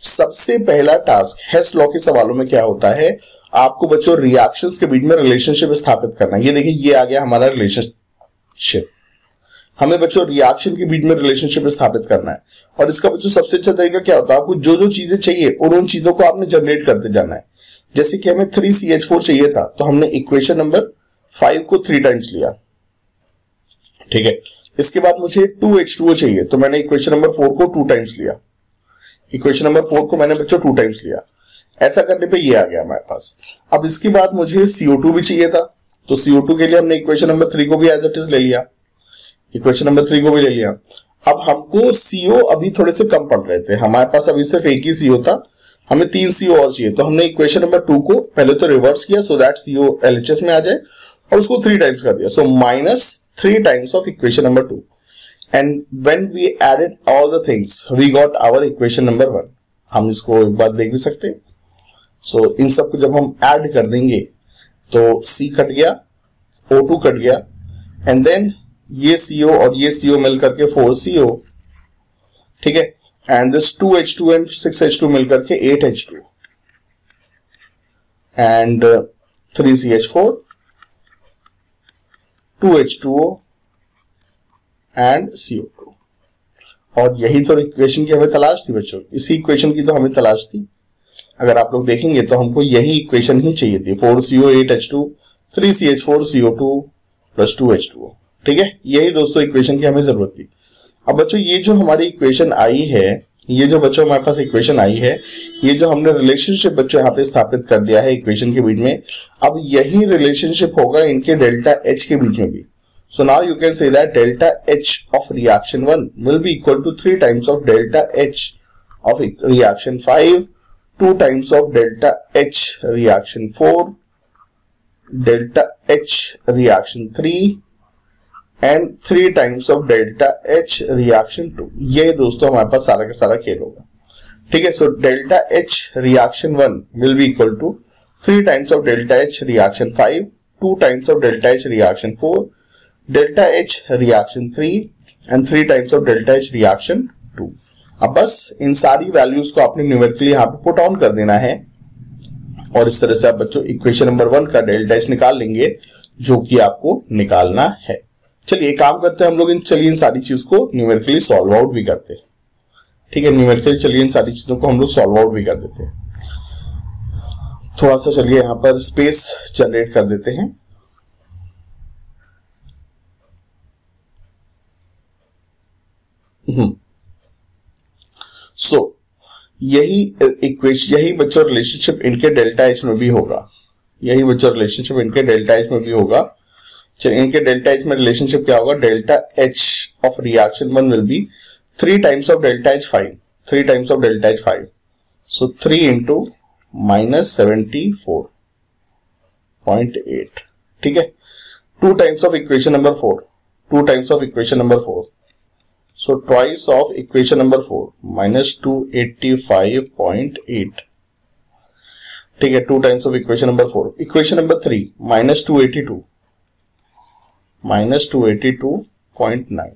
सबसे पहला टास्क हेस लॉ के सवालों में क्या होता है, आपको बच्चों रिएक्शंस के बीच में रिलेशनशिप स्थापित करना है। ये देखिए, ये आ गया हमारा रिलेशनशिप। हमें बच्चों रिएक्शन के बीच में रिलेशनशिप स्थापित करना है। और इसका बच्चों सबसे अच्छा तरीका क्या होता है, आपको जो जो चीजें चाहिए उन चीजों को आपने जनरेट करते जाना है। जैसे कि हमें 3 CH4 चाहिए था, तो हमने इक्वेशन नंबर 5 को 3 टाइम्स लिया। ठीक है, इसके बाद मुझे 2 H2O चाहिए, तो मैंने इक्वेशन नंबर 4 को 2 टाइम्स लिया। इक्वेशन नंबर 4 को मैंने बच्चों 2 टाइम्स लिया। ऐसा करने पे ये आ गया हमारे पास। अब इसके बाद मुझे CO2 भी चाहिए था, तो CO2 के लिए हमने इक्वेशन नंबर 3 को भी एज इट इज ले लिया, इक्वेशन नंबर 3 को भी ले लिया। अब हमको CO अभी थोड़े से कम पड़ रहे थे, हमारे पास अभी सिर्फ एक ही CO था, हमें 3 CO और चाहिए, तो हमने इक्वेशन नंबर 2 को पहले तो रिवर्स किया सो दैट CO LHS में आ जाए और उसको 3 टाइम्स कर दिया, so -3 times of equation number 2 and when we added all the things we got our equation number 1। हम इसको एक बार देख भी सकते हैं। सो इन सबको जब हम ऐड कर देंगे तो C कट गया, O2 कट गया एंड देन ये CO और ये CO मिलकर के 4CO, ठीक है, and this 2H2 and 6H2 मिलकर के 8H2 and 3CH4 2H2O and CO2। और यही तो इक्वेशन की हमें तलाश थी बच्चों, इसी इक्वेशन की तो हमें तलाश थी। अगर आप लोग देखेंगे तो हमको यही इक्वेशन ही चाहिए थी, 4CO 8H2 3CH4 CO2 plus 2H2O, ठीक है, यही दोस्तों इक्वेशन की हमें जरूरत थी। अब बच्चों ये जो हमारी इक्वेशन आई है, ये जो बच्चों हमारे पास इक्वेशन आई है, ये जो हमने रिलेशनशिप बच्चों यहाँ पे स्थापित कर दिया है इक्वेशन के बीच में, अब यही रिलेशनशिप होगा इनके डेल्टा H के बीच में भी। So now you can say that delta H of reaction 1 will be equal to 3 times of delta H of reaction 5, 2 times of delta H reaction 4, delta H reaction 3 and 3 times of delta H reaction 2। ये दोस्तों हमारे पास सारा का सारा खेल होगा, ठीक है। So delta H reaction 1 will be equal to 3 times of delta H reaction 5, 2 times of delta H reaction 4, delta H reaction 3 and 3 times of delta H reaction 2। अब बस इन सारी वैल्यूज को आपने न्यूमेरिकली यहाँ पे पुट ऑन कर देना है और इस तरह से आप बच्चों इक्वेशन नंबर 1 का डेल्टा H निकाल लेंगे जो कि आपको निकालना है। चलिए काम करते हैं हम लोग, चलिए इन सारी चीज को न्यूमेरिकली सॉल्व आउट भी करते हैं, ठीक है। न्यूमेरिकली चलिए इन सारी चीजों को हम लोग सॉल्व आउट भी कर देते हैं। थोड़ा सा चलिए यहाँ पर स्पेस जनरेट कर देते हैं। सो यही इक्वेशन, यही बच्चों रिलेशनशिप इनके डेल्टा H में भी होगा, यही बच्चों रिलेशनशिप इनके डेल्टा H में भी होगा। चलिए इनके डेल्टा H में रिलेशनशिप क्या होगा, delta H of reaction 1 will be 3 times of delta H 5, 3 times of delta H 5, so 3 into -74.8, ठीक है। 2 times of equation number 4, 2 times of equation number 4, so twice of equation number 4 -285.8, ठीक है। 2 times of equation number 4, equation number 3 -282.9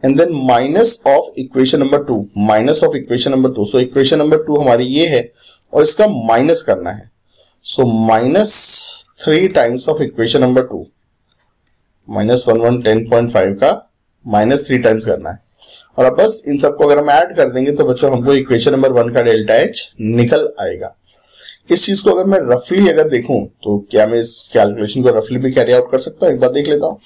and then minus of equation number 2, minus of equation number 2। So equation number 2 हमारी ये है और इसका minus करना है, so -3 times of equation number 2, -1110.5 का -3 टाइम्स करना है। और अब बस इन सबको अगर हम ऐड कर देंगे तो बच्चों हमको इक्वेशन नंबर 1 का डेल्टा H निकल आएगा। इस चीज को अगर मैं रफली अगर देखूं तो क्या मैं इस कैलकुलेशन को रफली भी कैरी आउट कर सकता हूं, एक बार देख लेता हूं।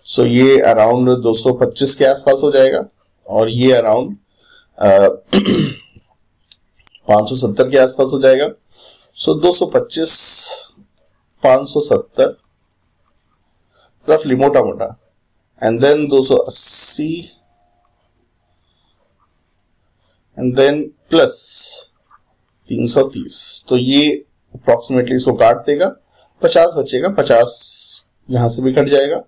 सो ये अराउंड 225 के आसपास हो जाएगा और ये अराउंड 570 के आसपास हो जाएगा। सो 225 570 रफली मोटा मोटा, and then 280 and then plus 330, तो ये अप्रोक्सीमेटली इसको काट देगा, 50 बचेगा, 50 यहां से भी कट जाएगा।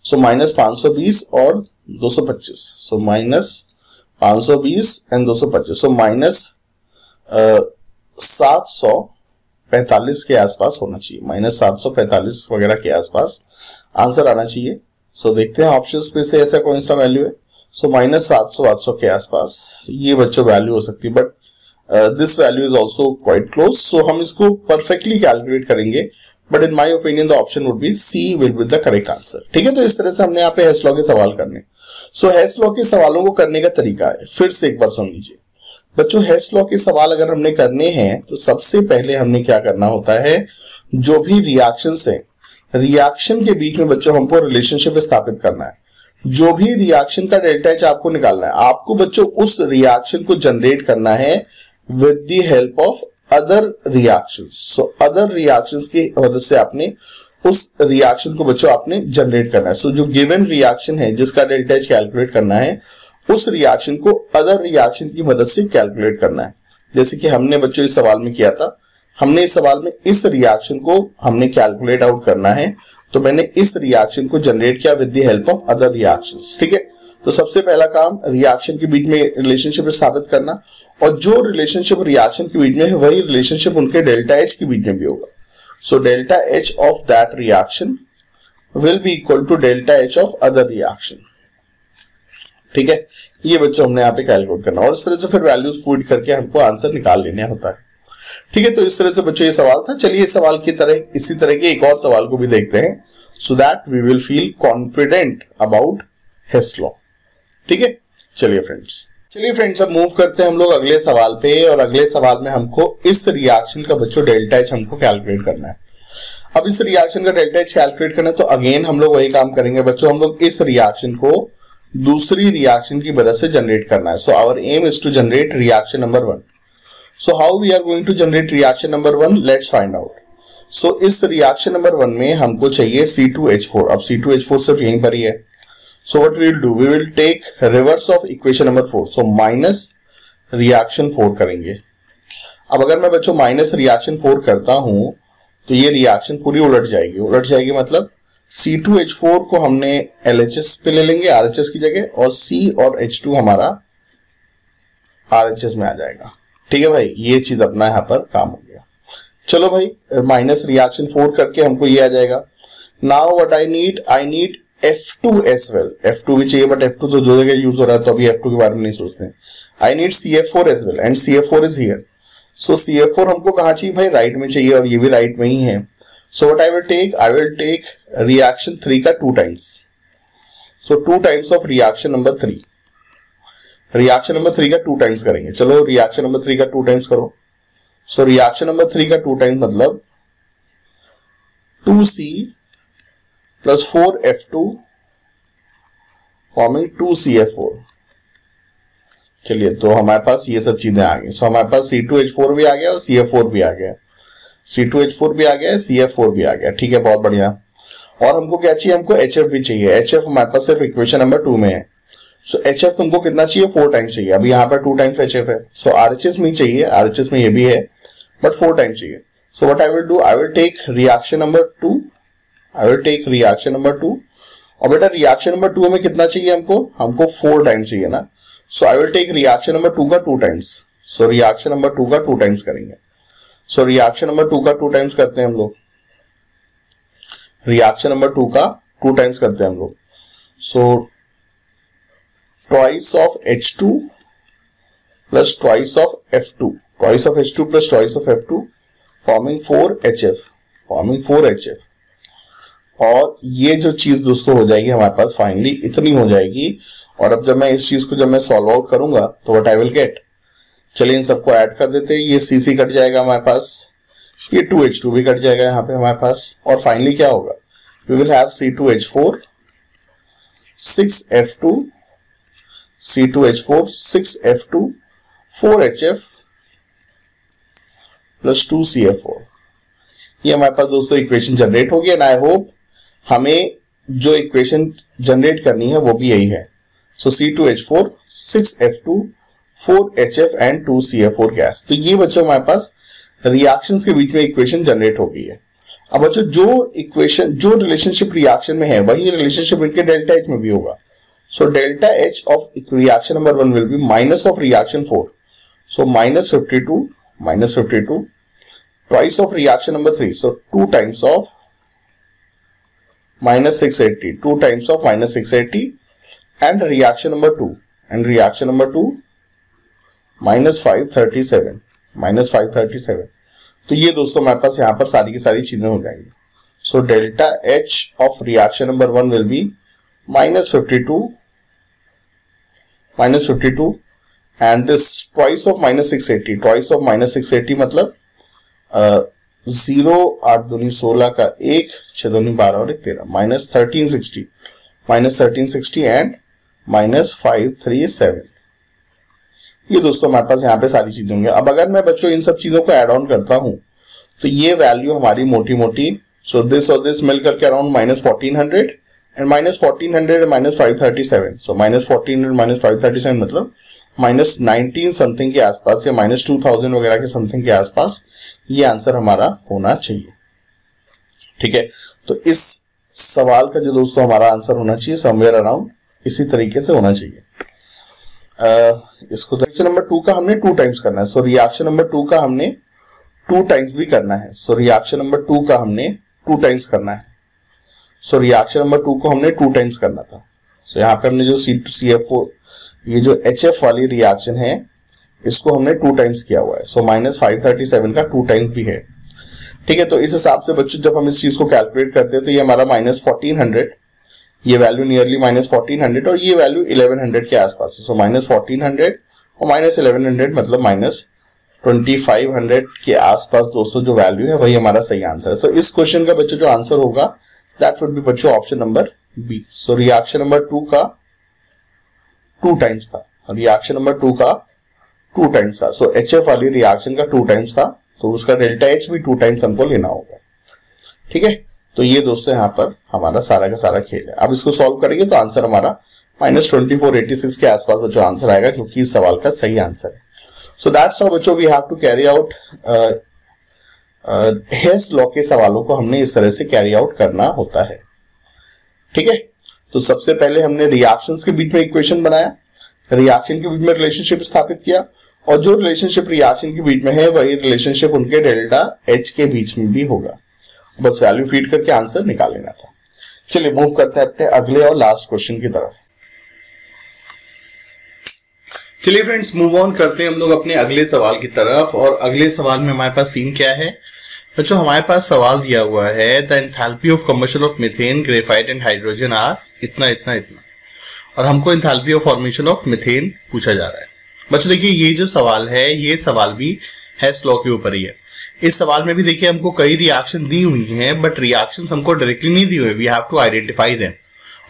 सो -520 और 225, सो -520 एंड 225, सो -745 के आसपास होना चाहिए, -745 वगैरह के आसपास आंसर आना चाहिए। सो देखते हैं ऑप्शंस में से ऐसा कौन सा वैल्यू है। सो -700-800 के आसपास ये बच्चों वैल्यू हो सकती है, but this value is also quite close. So हम इसको परफेक्टली कैलकुलेट करेंगे, but in my opinion the option would be C will be the correct answer, ठीक है। तो इस तरह से हमने यहाँ पे हेस लॉ के सवाल करने। सो हेस लॉ के सवालों को करने का तरीका है, फिर से एक बार सुन लीजिए बच्चों। हेस लॉ के सवाल अगर हमने करने हैं तो सबसे पहले हमने क्या करना होता है, जो भी रिएक्शंस हैं, रिएक्शन के बीच में बच्चों हमको रिलेशनशिप स्थापित करना है। जो भी रिएक्शन का डेल्टा H आपको निकालना है, आपको बच्चों उस रिएक्शन को जनरेट करना है with the help of other reactions. So other reactions की मदद से आपने उस रिएक्शन को बच्चों आपने जनरेट करना है। सो जो गिवन रिएक्शन है जिसका डेल्टा एच कैलकुलेट करना है, उस रिएक्शन को अदर रिएक्शन की मदद से कैलकुलेट करना है। जैसे कि हमने बच्चों इस सवाल में किया था, हमने इस सवाल में इस रिएक्शन को हमने कैलकुलेट आउट करना है, तो मैंने इस रिएक्शन को जनरेट किया with the help of other reactions. ठीक है, तो सबसे पहला काम रिएक्शन के बीच में रिलेशनशिप स्थापित करना, और जो रिलेशनशिप रिएक्शन के बीच में है वही रिलेशनशिप उनके डेल्टा एच के बीच में भी होगा। So delta H of that reaction will be equal to delta H of other reaction. ठीक है, ये बच्चों हमने यहाँ पे कैलकुलेट करना, और इस तरह से फिर वैल्यूज फीड करके हमको आंसर निकाल लेना होता है। ठीक है, तो इस तरह से बच्चों ये सवाल था। चलिए इस सवाल की तरह इसी तरह के एक और सवाल को भी देखते हैं, so that we will feel confident about Hess law. ठीक है, चलिए फ्रेंड्स अब मूव करते हैं हम लोग अगले सवाल पे, और अगले सवाल में हमको इस रिएक्शन का बच्चों डेल्टा एच हमको कैलकुलेट करना है। अब इस रिएक्शन का डेल्टा एच कैलकुलेट करना है, तो अगेन हम लोग वही काम करेंगे बच्चों, हम लोग इस रिएक्शन को दूसरी रिएक्शन की मदद से जनरेट करना है। So our aim is to generate reaction number 1। So how we are going to generate reaction number 1, let's find out. So इस रिएक्शन नंबर 1 में हमको चाहिए C2H4। अब C2H4 सिर्फ यहीं पर ही है। So what we will do, we will take reverse of equation number 4, so minus reaction 4 करेंगे। अब अगर मैं बच्चों माइनस रिएक्शन 4 करता हूं तो ये रिएक्शन पूरी उलट जाएगी मतलब C2H4 को हमने LHS पे ले लेंगे RHS की जगह, और C और H2 हमारा RHS में आ जाएगा। ठीक है भाई, ये चीज अपना यहाँ पर काम हो गया। चलो भाई, माइनस रिएक्शन 4 करके हमको ये आ जाएगा। Now what I need F2 as well. F2 भी चाहिए, बट F2 तो जो जगह यूज हो रहा है तो अभी F2 के बारे में नहीं सोचते। I need CF4 as well, and CF4 is here. So CF4 हमको कहाँ चाहिए भाई, राइट में चाहिए, और ये भी राइट में ही है। So what I will take reaction 3 का 2 times. So 2 times of reaction number 3. Reaction number 3 का 2 times करेंगे। चलो reaction number 3 का 2 times करो। So reaction number 3 का 2 times मतलब 2C plus 4F2 forming 2CF4। चलिए, तो हमारे पास ये सब चीजें आ गई। So हमारे पास C2H4 भी आ गया और CF4 भी आ गया। C2H4 भी आ गया, CF4 भी आ गया। ठीक है, बहुत बढ़िया। और हमको क्या चाहिए, हमको HF भी चाहिए। HF हमारे पास सिर्फ इक्वेशन नंबर 2 में है। सो HF तुमको कितना चाहिए, 4 टाइम्स चाहिए। अभी यहाँ पर 2 टाइम्स HF है। सो RHS में चाहिए, RHS में ये भी है, बट 4 टाइम्स चाहिए। So what I will do, I will take reaction number 2। और बेटा रिएक्शन नंबर 2 में कितना चाहिए हमको 4 टाइम्स चाहिए ना। So I will take reaction number 2 का 2 टाइम्स। सो रिएक्शन नंबर 2 का 2 टाइम्स करेंगे। सो रिएक्शन नंबर 2 का 2 टाइम्स करते हैं हम लोग। रिएक्शन नंबर 2 का 2 टाइम्स करते हैं हम लोग। So twice of H2 plus twice of F2, twice of H2 plus twice of F2 forming 4HF। और ये जो चीज दोस्तों हो जाएगी हमारे पास फाइनली इतनी हो जाएगी। और अब जब मैं इस चीज को जब मैं सॉल्व आउट करूंगा तो व्हाट आई विल गेट, चलिए इन सबको ऐड कर देते हैं। ये CC कट जाएगा हमारे पास, ये 2H2 भी कट जाएगा यहाँ पे हमारे पास, और फाइनली क्या होगा, we will have C2H4 6F2 4HF plus 2CF4। ये हमारे पास दोस्तों इक्वेशन जनरेट होगी। एंड आई होप हमें जो इक्वेशन जनरेट करनी है वो भी यही है। सो C2H4 6F2 4HF and 2CF4 gas. तो ये बच्चों हमारे पास रिएक्शंस के बीच में इक्वेशन जनरेट हो गई है। अब बच्चों जो रिलेशनशिप रिएक्शन में है वही रिलेशनशिप इनके डेल्टा एच में भी होगा। So delta H of reaction number 1 will be minus of reaction 4। So -52 twice of reaction number 3। So 2 times of -680, 2 times of -680 and reaction number 2 -537। तो ये दोस्तों हमारे पास यहाँ पर सारी की सारी चीजें हो जाएंगी। सो delta H of reaction number 1 will be -52 and this twice of -680 मतलब 0 8 दूनी 16 का 1 6 दूनी 12 और 1 13 -1360 एंड -537। ये दोस्तों हमारे पास यहाँ पे सारी चीजें होंगी। अब अगर मैं बच्चों इन सब चीजों को ऐड ऑन करता हूं तो ये वैल्यू हमारी मोटी मोटी, सो दिस और दिस मिल करके अराउंड -1400 एंड -1400 एंड -537, सो -1400 -537 मतलब -19 समथिंग के आसपास या -2000 वगैरह के समथिंग के आसपास ये आंसर हमारा होना चाहिए। ठीक है, तो इस सवाल का जो दोस्तों हमारा आंसर होना चाहिए समवेयर अराउंड इसी तरीके से होना चाहिए। इसको रिएक्शन नंबर 2 का हमने 2 टाइम्स करना है, सो रिएक्शन नंबर 2 का हमने 2 टाइम्स भी करना है। सो रिएक्शन नंबर 2 का हमने 2 टाइम्स करना है। सो रिएक्शन नंबर 2 को हमने 2 टाइम्स करना था। सो यहाँ पे हमने जो C2CF4 ये जो HF वाली रिएक्शन है इसको हमने 2 टाइम्स किया हुआ है। सो -537 का 2 टाइम्स भी है। ठीक है, तो इस हिसाब से बच्चों जब हम इस चीज को कैलकुलेट करते हैं तो ये हमारा -1400, ये वैल्यू नियरली -1400 और ये वैल्यू 1100 के आसपास है। सो -1400 और -1100 मतलब -2500 के आसपास दोस्तों जो वैल्यू है वही हमारा सही आंसर है। तो इस क्वेश्चन का बच्चों जो आंसर होगा दैट वुड बी बच्चों option number B. So reaction number 2 का 2 टाइम्स था, रिएक्शन नंबर 2 का 2 टाइम्स था। सो HF वाली रिएक्शन का 2 टाइम्स था तो उसका डेल्टा H भी 2 टाइम्स हमको लेना होगा। ठीक है, तो ये दोस्तों यहाँ पर हमारा सारा का सारा खेल है। अब इसको सॉल्व करेंगे तो आंसर हमारा -2486 के आसपास बच्चों आंसर आएगा जो कि इस सवाल का सही आंसर है। सो दैट्स हाउ बच्चों we have to carry out Hess law के सवालों को हमने इस तरह से कैरी आउट करना होता है। ठीक है, तो सबसे पहले हमने रिएक्शंस के बीच में इक्वेशन बनाया, रिएक्शन के बीच में रिलेशनशिप स्थापित किया और जो रिलेशनशिप रिएक्शन के बीच में है वही रिलेशनशिप उनके डेल्टा H के बीच में भी होगा। बस वैल्यू फीड करके आंसर निकाल लेना था। चलिए मूव करते हैं अपने अगले और लास्ट क्वेश्चन की तरफ। चलिए फ्रेंड्स मूव ऑन करते हैं हम लोग अपने अगले सवाल की तरफ। और अगले सवाल में हमारे पास सीन क्या है बच्चों, हमारे पास सवाल दिया हुआ है the enthalpy of combustion of methane, graphite and hydrogen are इतना इतना इतना, और हमको enthalpy of formation of methane पूछा जा रहा है। बच्चों देखिए ये जो सवाल है ये सवाल भी हेस लॉ के ऊपर ही है। इस सवाल में भी देखिए हमको कई रिएक्शन दी हुई हैं बट रिएक्शंस हमको डायरेक्टली नहीं दी हुई, we have to identify them.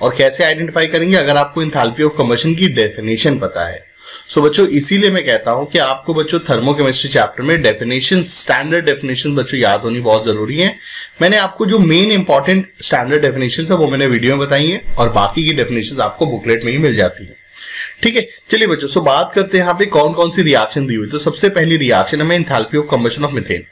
और कैसे आइडेंटिफाई करेंगे, अगर आपको एंथैल्पी ऑफ कंबशन की डेफिनेशन पता है। सो बच्चों इसीलिए मैं कहता हूं कि आपको बच्चों थर्मोकेमिस्ट्री चैप्टर में डेफिनेशन, स्टैंडर्ड डेफिनेशन बच्चों याद होनी बहुत जरूरी है। मैंने आपको जो मेन इंपॉर्टेंट स्टैंडर्ड डेफिनेशन है वो मैंने वीडियो में बताई है और बाकी की डेफिनेशन आपको बुकलेट में ही मिल जाती है। ठीक है, चलिए बच्चों सो बात करते हैं यहाँ पे कौन कौन सी रिएक्शन दी हुई। तो सबसे पहली रिएक्शन हमें enthalpy of combustion of methane.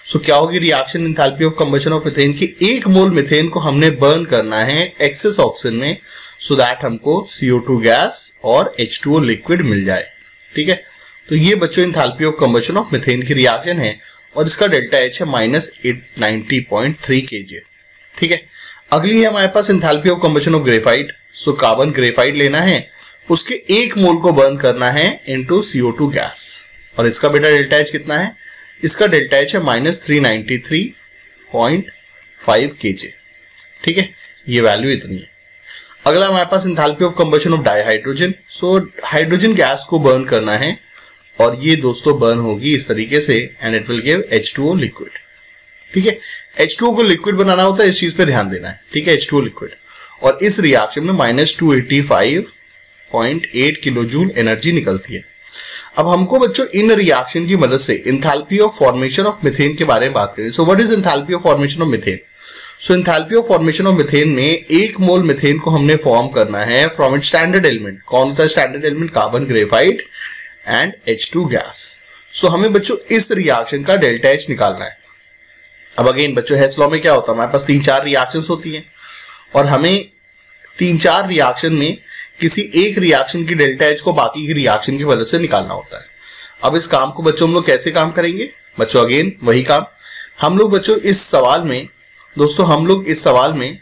So क्या होगी reaction enthalpy of combustion of methane की 1 मोल मीथेन को हमने बर्न करना है एक्सेस ऑक्सीजन में सो दैट हमको CO2 गैस और H2O लिक्विड मिल जाए। ठीक है, तो ये बच्चों enthalpy of combustion of methane की रिएक्शन है और इसका डेल्टा H है -890.3 kJ। ठीक है, अगली है हमारे पास enthalpy of combustion of graphite. So carbon graphite लेना है, उसके 1 मोल को बर्न करना है इनटू CO2 गैस और इसका बेटा डेल्टा H कितना है, इसका डेल्टा H है -393.5 kJ। ठीक है, ये वैल्यू इतनी है। अगला हमारे पास enthalpy of combustion of dihydrogen. So hydrogen gas को बर्न करना है और ये दोस्तों बर्न होगी इस तरीके से and it will give H2O liquid. ठीक है, H2O को लिक्विड बनाना होता है, इस चीज पे ध्यान देना है। ठीक है, H2O लिक्विड, और इस रिएक्शन में -285.8 किलो जूल एनर्जी निकलती है। अब हमको बच्चों इन रिएक्शन की मदद से enthalpy of formation of methane के बारे में बात करें। सो what is enthalpy of formation of methane? So enthalpy of formation of methane में 1 मोल मीथेन को हमने फॉर्म करना है फ्रॉम इट्स स्टैंडर्ड एलिमेंट। कौन होता है standard element? Carbon graphite and H2 gas. So हमें बच्चों इस रिएक्शन का डेल्टा H निकालना है। अब अगेन बच्चों हेस लॉ में क्या होता है, हमारे पास 3-4 रिएक्शंस होती हैं और हमें 3-4 रिएक्शन में किसी एक रिएक्शन की डेल्टा H को बाकी की रिएक्शन की वजह से निकालना होता है। अब इस काम को बच्चों हम लोग कैसे काम करेंगे? बच्चों अगेन वही काम हम लोग बच्चों इस सवाल में दोस्तों हम लोग इस सवाल में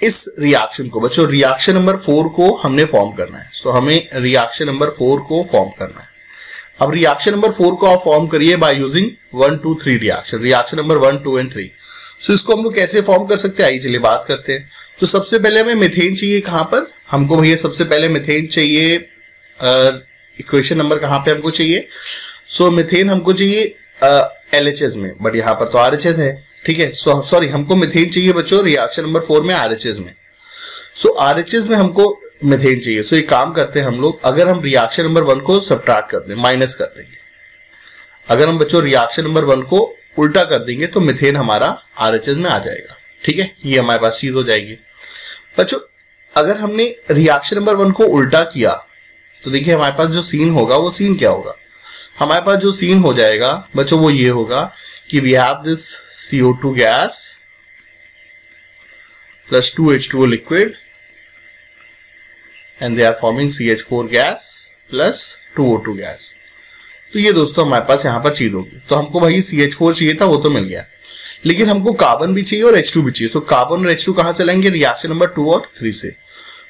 इस रिएक्शन को बच्चों रिएक्शन नंबर 4 को हमने फॉर्म करना है। सो हमें रिएक्शन नंबर 4 को फॉर्म करना है। अब रिएक्शन नंबर 4 को आप फॉर्म करिए by using 1, 2, 3 reaction number 1, 2 and 3। सो इसको हम लोग कैसे फॉर्म कर सकते हैं, आइए चलिए बात करते हैं। तो सबसे पहले हमें मीथेन चाहिए, कहां पर हमको भैया सबसे पहले मीथेन चाहिए, इक्वेशन नंबर कहां पे हमको चाहिए? सो मीथेन हमको चाहिए LHS में, बट यहाँ पर तो RHS है। ठीक है, सॉरी हमको मीथेन चाहिए बच्चों रिएक्शन नंबर 4 में RHS में। सो RHS में हमको मीथेन चाहिए। सो एक काम करते हैं हम लोग, अगर हम रिएक्शन नंबर 1 को सबट्रैक्ट कर दें, माइनस कर देंगे, अगर हम बच्चों रिएक्शन नंबर 1 को उल्टा कर देंगे तो मीथेन हमारा आरएचएस में आ जाएगा। ठीक है, ये हमारे पास चीज हो जाएगी। बच्चों अगर हमने रिएक्शन नंबर 1 को उल्टा किया तो देखिए हमारे पास जो सीन होगा वो सीन क्या होगा, हमारे पास जो सीन हो जाएगा बच्चों वो ये होगा कि we have this CO2 gas plus 2H2O liquid and they are forming CH4 gas plus 2O2 gas. तो ये दोस्तों हमारे पास यहां पर चीज होगी। तो हमको भाई CH4 चाहिए था, वो तो मिल गया, लेकिन हमको कार्बन भी चाहिए और H2 भी चाहिए। सो कार्बन और H2 कहां से लाएंगे, रिएक्शन नंबर 2 और 3 से।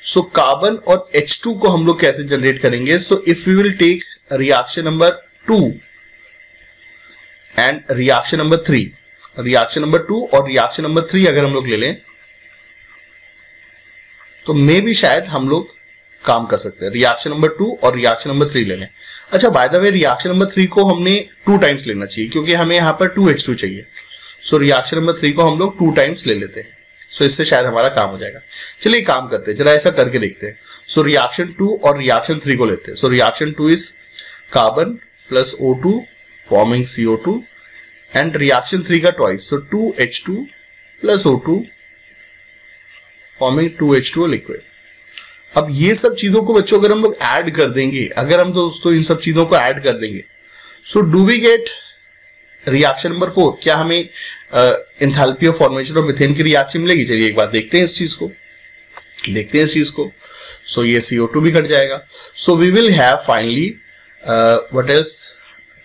सो कार्बन और H2 को हम लोग कैसे जनरेट करेंगे, so if we will take reaction number 2 and reaction number 3, reaction number 2 और रिएक्शन नंबर 3 अगर हम लोग ले लें तो मे भी शायद हम लोग काम कर सकते हैं। रिएक्शन नंबर 2 और रिएक्शन नंबर 3 ले लें। अच्छा by the way reaction number 3 को हमने 2 टाइम्स लेना चाहिए क्योंकि हमें यहां पर 2H2 चाहिए। सो रिएक्शन नंबर 3 को हम लोग 2 टाइम्स ले लेते हैं। सो इससे शायद हमारा काम हो जाएगा। चलिए काम करते हैं, जरा ऐसा करके देखते हैं। सो रिएक्शन 2 और रिएक्शन 3 को लेते हैं। So reaction 2 is carbon plus O2 forming CO2 and reaction 3 का ट्वाइस, सो 2H2 plus O2 forming 2H2O liquid. अब ये सब चीजों को बच्चों अगर हम लोग ऐड कर देंगे, अगर हम दोस्तों इन सब चीजों को ऐड कर देंगे, so do we get reaction number 4, क्या हमें enthalpy of formation of methane की रिएक्शन मिलेगी? चलिए एक बार देखते हैं इस चीज को, देखते हैं इस चीज को। सो ये CO2 भी कट जाएगा। So we will have finally what is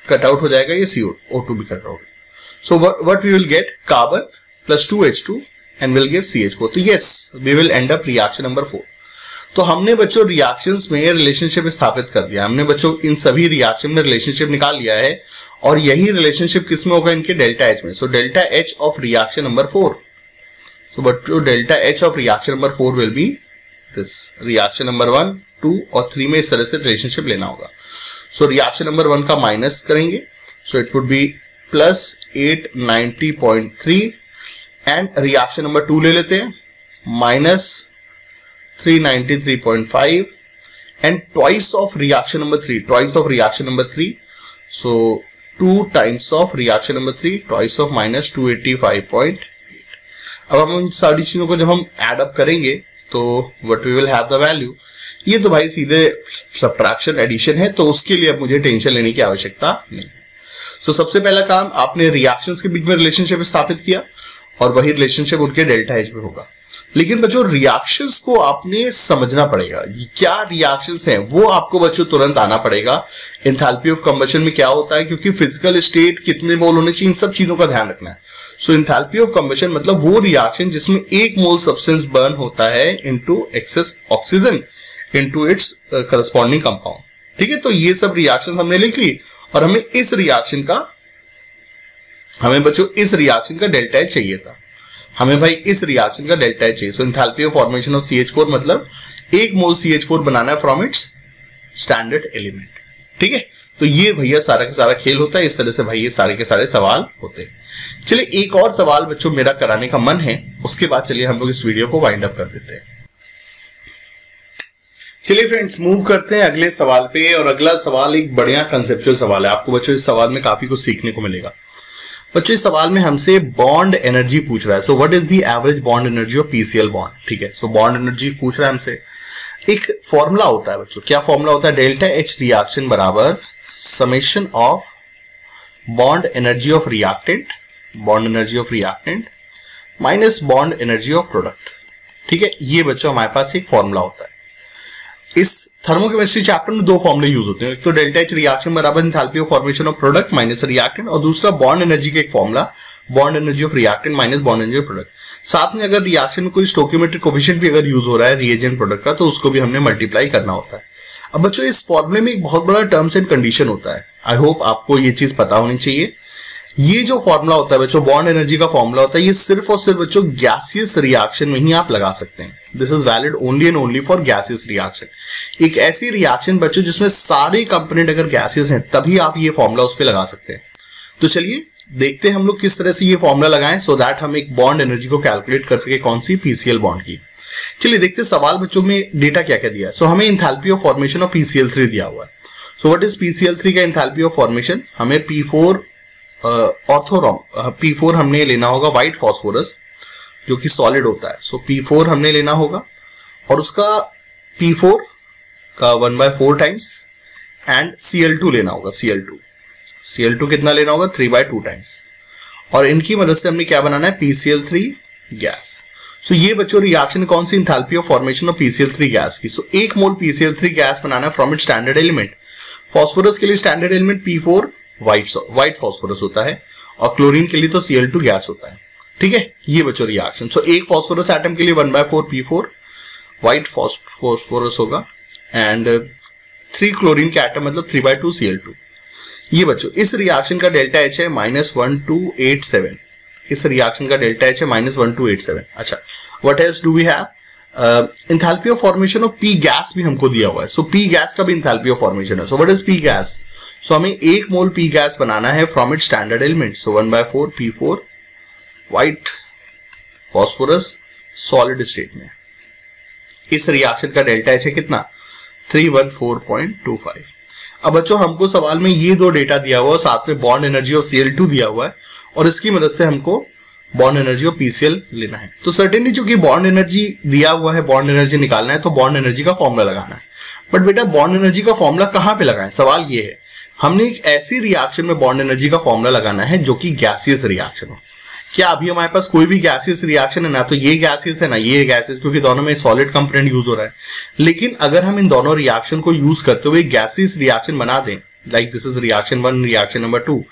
cut out हो जाएगा, ये CO2 भी cut out. So what we will get carbon plus 2H2 and will give CH4। तो yes we will end up reaction number 4। तो हमने बच्चों reactions में relationship स्थापित कर दिया, हमने बच्चों इन सभी रिएक्शन में रिलेशनशिप निकाल लिया है और यही रिलेशनशिप किसमें होगा, इनके डेल्टा H में। सो delta H of reaction number 4, सो बच्चों delta H of reaction number 4 will be this. Reaction number 1, 2 और 3 में इस तरह से रिलेशनशिप लेना होगा। सो रिएक्शन नंबर 1 का माइनस करेंगे, so it would be plus 890.3 and reaction number 2 ले लेते हैं minus 393.5 and twice of reaction number 3, twice of reaction number 3, so 2 times of reaction number 3 twice of minus 285.8। अब हम इन सारी चीजों को जब हम एड अप करेंगे तो what we will have the value. ये तो भाई सीधे सब्ट्रैक्शन एडिशन है, तो उसके लिए अब मुझे टेंशन लेने की आवश्यकता नहीं। सो सबसे पहला काम, आपने रिएक्शंस के बीच में रिलेशनशिप स्थापित किया और वही रिलेशनशिप उनके डेल्टा H में होगा। लेकिन बच्चों रिएक्शंस को आपने समझना पड़ेगा, क्या रिएक्शंस हैं वो आपको बच्चों तुरंत आना पड़ेगा। एंथैल्पी ऑफ कंबशन में क्या होता है, क्योंकि फिजिकल स्टेट कितने मोल होने चाहिए, इन सब चीजों का ध्यान रखना है। सो एंथैल्पी ऑफ कंबशन मतलब वो रिएक्शन जिसमें 1 मोल सब्सटेंस बर्न होता है into excess oxygen into its corresponding compound. ठीक है, तो ये सब रिएक्शन हमने लिख ली और हमें इस रिएक्शन का, हमें बच्चों इस रिएक्शन का डेल्टा H चाहिए था, हमें भाई इस रिएक्शन का डेल्टा H चाहिए। So enthalpy of formation of CH4 मतलब 1 मोल CH4 बनाना है फ्रॉम इट्स स्टैंडर्ड एलिमेंट। ठीक है, तो ये भैया सारा का सारा खेल होता है। इस तरह से भाई ये सारे के सारे सवाल होते हैं। चलिए एक और सवाल बच्चों मेरा कराने का मन है, उसके बाद चलिए हम लोग इस वीडियो को वाइंड अप कर देते हैं। चलिए फ्रेंड्स मूव करते हैं अगले सवाल पे, और अगला सवाल एक बढ़िया कंसेप्चुअल सवाल है। आपको बच्चों इस सवाल में काफी कुछ सीखने को मिलेगा। बच्चों इस सवाल में हमसे बॉन्ड एनर्जी पूछ रहा है। So what is the average bond energy of PCl bond. ठीक है, सो बॉन्ड एनर्जी पूछ रहा है हमसे। एक फॉर्मूला होता है बच्चों, क्या फॉर्मूला होता है, डेल्टा H रिएक्शन बराबर summation of bond energy of reactant, bond energy of reactant minus bond energy of product. ठीक है, ये बच्चों हमारे पास एक फॉर्मूला होता है। इस थर्मोकेमिस्ट्री चैप्टर में 2 फॉर्मूले यूज होते हैं, एक तो डेल्टा H रिएक्शन बराबर enthalpy of formation of product minus reactant, और दूसरा बॉन्ड एनर्जी का एक formula bond energy of reactant minus bond energy of product. साथ में अगर रिएक्शन में कोई स्टोइकियोमेट्रिक कोएफिशिएंट भी अगर यूज हो रहा है रिएजेंट प्रोडक्ट का, तो उसको भी हमने मल्टीप्लाई करना होता है। अब बच्चों इस फॉर्मूले में एक बहुत बड़ा टर्म्स एंड कंडीशन होता है। आई होप आपको ये चीज पता होनी चाहिए। ये जो फॉर्मूला होता है बच्चों, बॉन्ड एनर्जी का फॉर्मूला होता है, ये सिर्फ और सिर्फ बच्चों गैसियस रिएक्शन में ही आप लगा सकते हैं। This is valid only and only for gaseous reaction. एक ऐसी रिएक्शन बच्चों जिसमें सारे कंपोनेंट अगर गैसियस हैं, तभी आप ये फॉर्मूला उस पर लगा सकते हैं। तो चलिए देखते हैं हम लोग किस तरह से ये फॉर्मूला लगाएं, सो दैट हम एक बॉन्ड एनर्जी को कैलकुलेट कर सके, कौन सी PCl बॉन्ड की। चलिए देखते हैं सवाल बच्चों में डेटा क्या क्या दिया है। सो हमें enthalpy of formation of PCl3 दिया हुआ है। सो व्हाट इज PCl3 का इंथैल्पी ऑफ फॉर्मेशन? हमें P4 P4 हमने लेना होगा व्हाइट फॉस्फोरस जो कि सॉलिड होता है। सो P4 हमने लेना होगा और उसका P4 का 1/4 टाइम्स एंड Cl2 लेना होगा। Cl2 कितना लेना होगा? 3/2 टाइम्स। और इनकी मदद से हमने क्या बनाना है? PCl3 gas. सो ये बच्चों रिएक्शन कौन सी? Enthalpy of formation of PCl3 gas की। सो 1 मोल PCl3 गैस बनाना है from it standard element. Phosphorus के लिए standard element P4 white phosphorus होता है और क्लोरीन के लिए तो Cl2 गैस होता है। ठीक है, ये बच्चों रिएक्शन। सो एक फॉस्फोरस एटम के लिए 1/4 P4 व्हाइट फॉस्फोरस होगा एंड 3 क्लोरीन के एटम मतलब 3/2 Cl2। ये बच्चों इस रिएक्शन का डेल्टा H है -1287। इस रिएक्शन का डेल्टा H है -1287। अच्छा, what else do we have? Enthalpy of formation of P gas भी हमको दिया हुआ है। सो P गैस का भी इंथैल्पी ऑफ फॉर्मेशन है। So what is P gas? So हमें 1 मोल P गैस बनाना है from it standard element. So 1/4 P4 white phosphorus solid state में। इस रिएक्शन का डेल्टा H है कितना? 314.25। अब बच्चों हमको सवाल में ये दो डेटा दिया हुआ है, साथ में बॉन्ड एनर्जी ऑफ Cl2 दिया हुआ है और इसकी मदद से हमको बॉन्ड एनर्जी ऑफ PCl लेना है। तो सर्टेनली चूंकि बॉन्ड एनर्जी दिया हुआ है, बॉन्ड एनर्जी निकालना है तो बॉन्ड एनर्जी का फॉर्मूला लगाना है। बट बेटा बॉन्ड एनर्जी का फॉर्मूला कहां पे लगाएं? सवाल ये है, हमने एक ऐसी रिएक्शन में बॉन्ड एनर्जी का फॉर्मूला लगाना है जो कि गैसियस रिएक्शन हो। क्या अभी हमारे पास कोई भी गैसियस रिएक्शन है? ना तो ये गैसियस है ना ये गैसियस, क्योंकि दोनों में सॉलिड कंपोनेंट यूज हो रहा है। लेकिन अगर हम इन दोनों रिएक्शन को यूज करते हुए गैसियस रिएक्शन बना दें, like this is reaction 1, reaction number 2,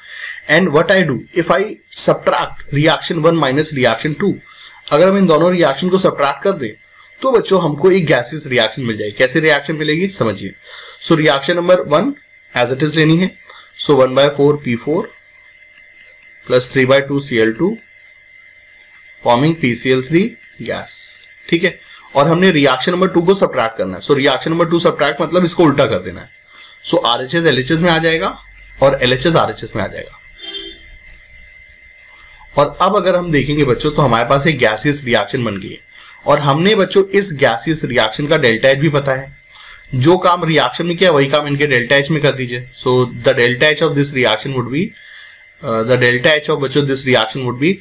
and what I do if I subtract reaction 1 minus reaction 2, अगर हम इन दोनों रिएक्शन को सब्ट्रैक्ट कर दें तो बच्चों हमको एक गैसियस रिएक्शन मिल जाएगी। कैसे रिएक्शन मिलेगी समझिए। So reaction number 1 as it is लेनी है। So 1/4 P4 plus 3/2 Cl2 forming PCl3 gas. ठीक है, और हमने रिएक्शन नंबर 2 को सब्ट्रैक्ट करना है। सो रिएक्शन नंबर 2 सब्ट्रैक्ट मतलब इसको उल्टा कर देना है। सो RHS LHS में आ जाएगा और LHS RHS में आ जाएगा। और अब अगर हम देखेंगे बच्चों तो हमारे पास एक गैसियस रिएक्शन बन गई है और हमने बच्चों इस गैसियस रिएक्शन का डेल्टा H भी पता है। जो काम रिएक्शन में किया वही काम इनके डेल्टा H में कर दीजिए। So the delta H of this reaction would be बच्चों this reaction would be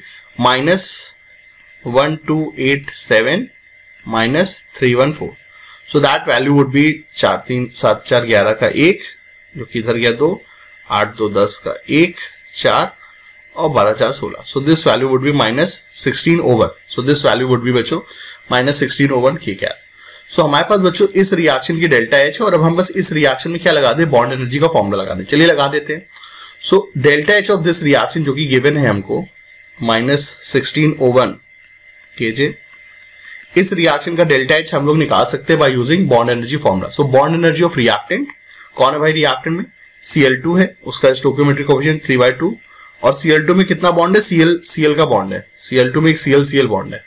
-1287 minus 314. So that value would be 4 3 7 4 11 का 1 जो कि इधर गया 2, 8 2 10 का 1 4 और 12 4 16. So this value would be -16 over. So this value would be बच्चों -16 over k cap. So हमारे पास बच्चों इस रिएक्शन की डेल्टा H है और अब हम बस इस रिएक्शन में क्या लगा दे? बॉन्ड एनर्जी का फॉर्मूला लगा दे। चलिए लगा देते हैं। सो delta H of this reaction जो कि गिवन है हमको -16 over kj। इस रिएक्शन का डेल्टा H हम लोग निकाल सकते हैं by using bond energy formula. So bond energy of reactant कौन है भाई? रिएक्टेंट में Cl2 है, उसका स्टोइकियोमेट्रिक कोएफिशिएंट 3/2 और Cl2 में कितना बॉन्ड है? Cl का बॉन्ड है। Cl2 में एक Cl बॉन्ड है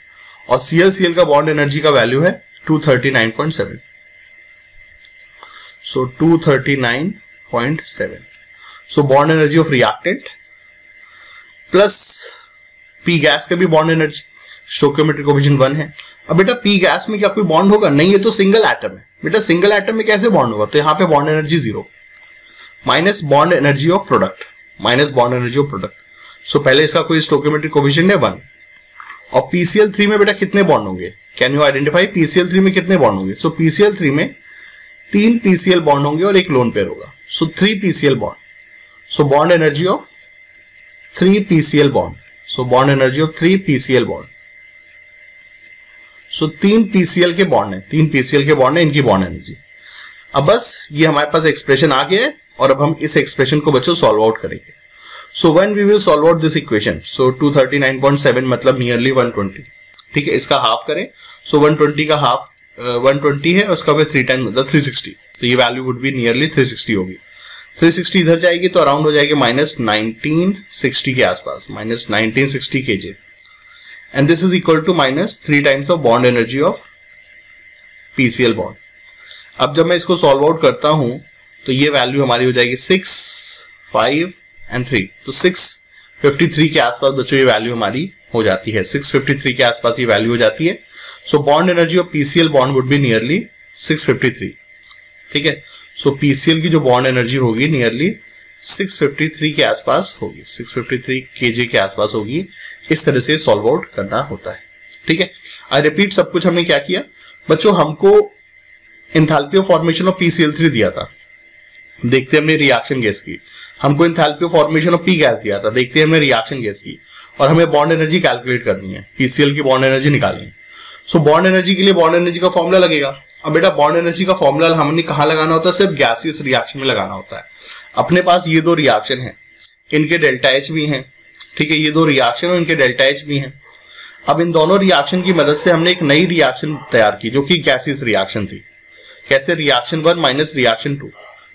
और Cl का बॉन्ड एनर्जी का वैल्यू है 239.7। सो 239.7। सो bond energy of reactant plus P gas का भी बॉन्ड एनर्जी, स्टोइकियोमेट्रिक कोएफिशिएंट 1 है। अब बेटा P गैस में क्या कोई बॉन्ड होगा? नहीं, ये तो सिंगल एटम है। बेटा सिंगल एटम में कैसे बॉन्ड होगा? तो यहाँ पे bond energy 0 minus bond energy of product, minus bond energy of product. So पहले इसका कोई स्टोइकियोमेट्रिक कोएफिशिएंट है 1 और PCl3 में बेटा कितने बॉन्ड होंगे? कैन यू आइडेंटिफाई PCl3 में कितने बॉन्ड होंगे? सो PCl3 में 3 PCl बॉन्ड होंगे और एक लोन पेयर होगा। सो 3 PCl bond. So bond energy of 3 PCl bond. So bond energy of 3 PCl bond. So 3 PCl के बॉन्ड है, 3 PCl के बॉन्ड है, इनकी बॉन्ड एनर्जी। अब बस ये हमारे पास एक्सप्रेशन आ गया है और अब हम इस एक्सप्रेशन को बच्चों सॉल्व आउट करेंगे। So when we will solve out this equation, so 239.7 मतलब नियरली 120। ठीक है, इसका हाफ करें। सो 120 का हाफ 120 है, उसका भी 3 टाइम मतलब 360। तो ये वैल्यू वुड बी नियरली 360 होगी। 360 इधर जाएगी तो अराउंड हो जाएगी -1960 के आसपास, -1960 kJ। And this is equal to -3 times of bond energy of PCl bond. अब जब मैं इसको सॉल्व आउट करता हूं तो ये वैल्यू हमारी हो जाएगी 6, 5 and 3। तो 653 के आसपास बच्चों ये वैल्यू हमारी हो जाती है। 653 के आसपास ये वैल्यू हो जाती है। So bond energy of PCL bond would be nearly 653, ठीक है। सो पीसीएल की जो बॉन्ड एनर्जी होगी नियरली 653 के आसपास होगी, 653 केजे के आसपास होगी। इस तरह से सॉल्व आउट करना होता है, ठीक है। आई रिपीट, सब कुछ हमने क्या किया बच्चों, हमको enthalpy of formation of PCl3 दिया था, देखते हमने रिएक्शन गैस की। हमको enthalpy of formation of P gas दिया था, देखते हमने रिएक्शन गैस की। और हमें बॉन्ड एनर्जी कैलकुलेट करनी है, PCl की बॉन्ड एनर्जी निकालनी है। सो बॉन्ड एनर्जी के लिए बॉन्ड एनर्जी का फॉर्मूला लगेगा। अब बेटा बॉन्ड एनर्जी का फॉर्मूला हमने कहाँ लगाना होता है, सिर्फ गैसियस रिएक्शन में लगाना होता है। अपने पास ये दो रिएक्शन है, इनके डेल्टा एच भी हैं, ठीक है। ये दो रिएक्शन और इनके डेल्टा एच भी हैं। अब इन दोनों रिएक्शन की मदद से हमने एक नई रिएक्शन तैयार की जो कि गैसियस रिएक्शन थी। कैसे, reaction 1 minus reaction 2,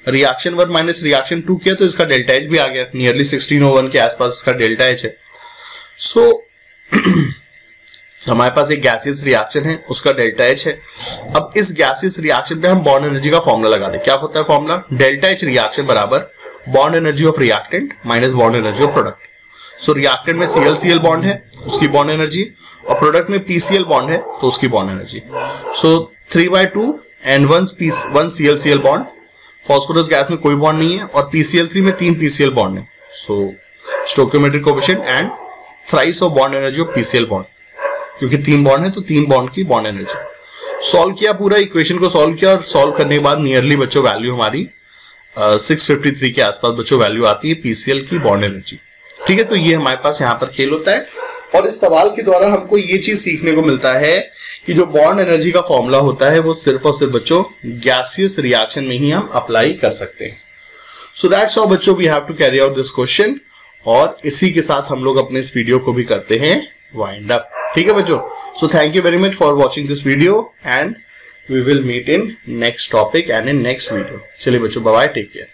reaction 1 minus reaction 2 किया तो इसका डेल्टा एच भी आ गया, नियरली 1601 के आसपास इसका डेल्टा एच है। सो हमारे पास एक गैसियस रिएक्शन है, उसका डेल्टा एच है। अब इस गैसियस रिएक्शन पे हम बॉन्ड एनर्जी का फॉर्मूला लगा दें। क्या होता है फॉर्मूला, डेल्टा एच रिएक्शन बराबर bond energy of reactant minus bond energy of product. So reactant में ClCl बॉन्ड है, उसकी बॉन्ड एनर्जी, और प्रोडक्ट में PCl बॉन्ड है तो उसकी bond energy. So 3/2 and 1 ClCl bond. Phosphorus gas में कोई बॉन्ड नहीं है और PCl3 में 3 PCl बॉन्ड है। So stoichiometric coefficient and thrice of bond energy of PCl bond, क्योंकि 3 बॉन्ड है तो 3 बॉन्ड की बॉन्ड एनर्जी। सॉल्व किया, पूरा इक्वेशन को सॉल्व किया, और सॉल्व करने के बाद नियरली बच्चों वैल्यू हमारी 653 के आसपास बच्चों वैल्यू आती है PCl की बॉन्ड एनर्जी, ठीक है। तो ये हमारे पास यहाँ पर खेल होता है, और इस सवाल के द्वारा हमको ये चीज सीखने को मिलता है कि जो बॉन्ड एनर्जी का फॉर्मूला होता है वो सिर्फ और सिर्फ बच्चों गैसियस रिएक्शन में ही हम अप्लाई कर सकते हैं। सो दैट्स हाउ बच्चों we have to carry out this question, और इसी के साथ हम लोग अपने इस वीडियो को भी करते हैं वाइंड अप, ठीक है बच्चों। So thank you very much for watching this video and we will meet in next topic and in next video. चलिए बच्चों, बाय बाय, टेक केयर।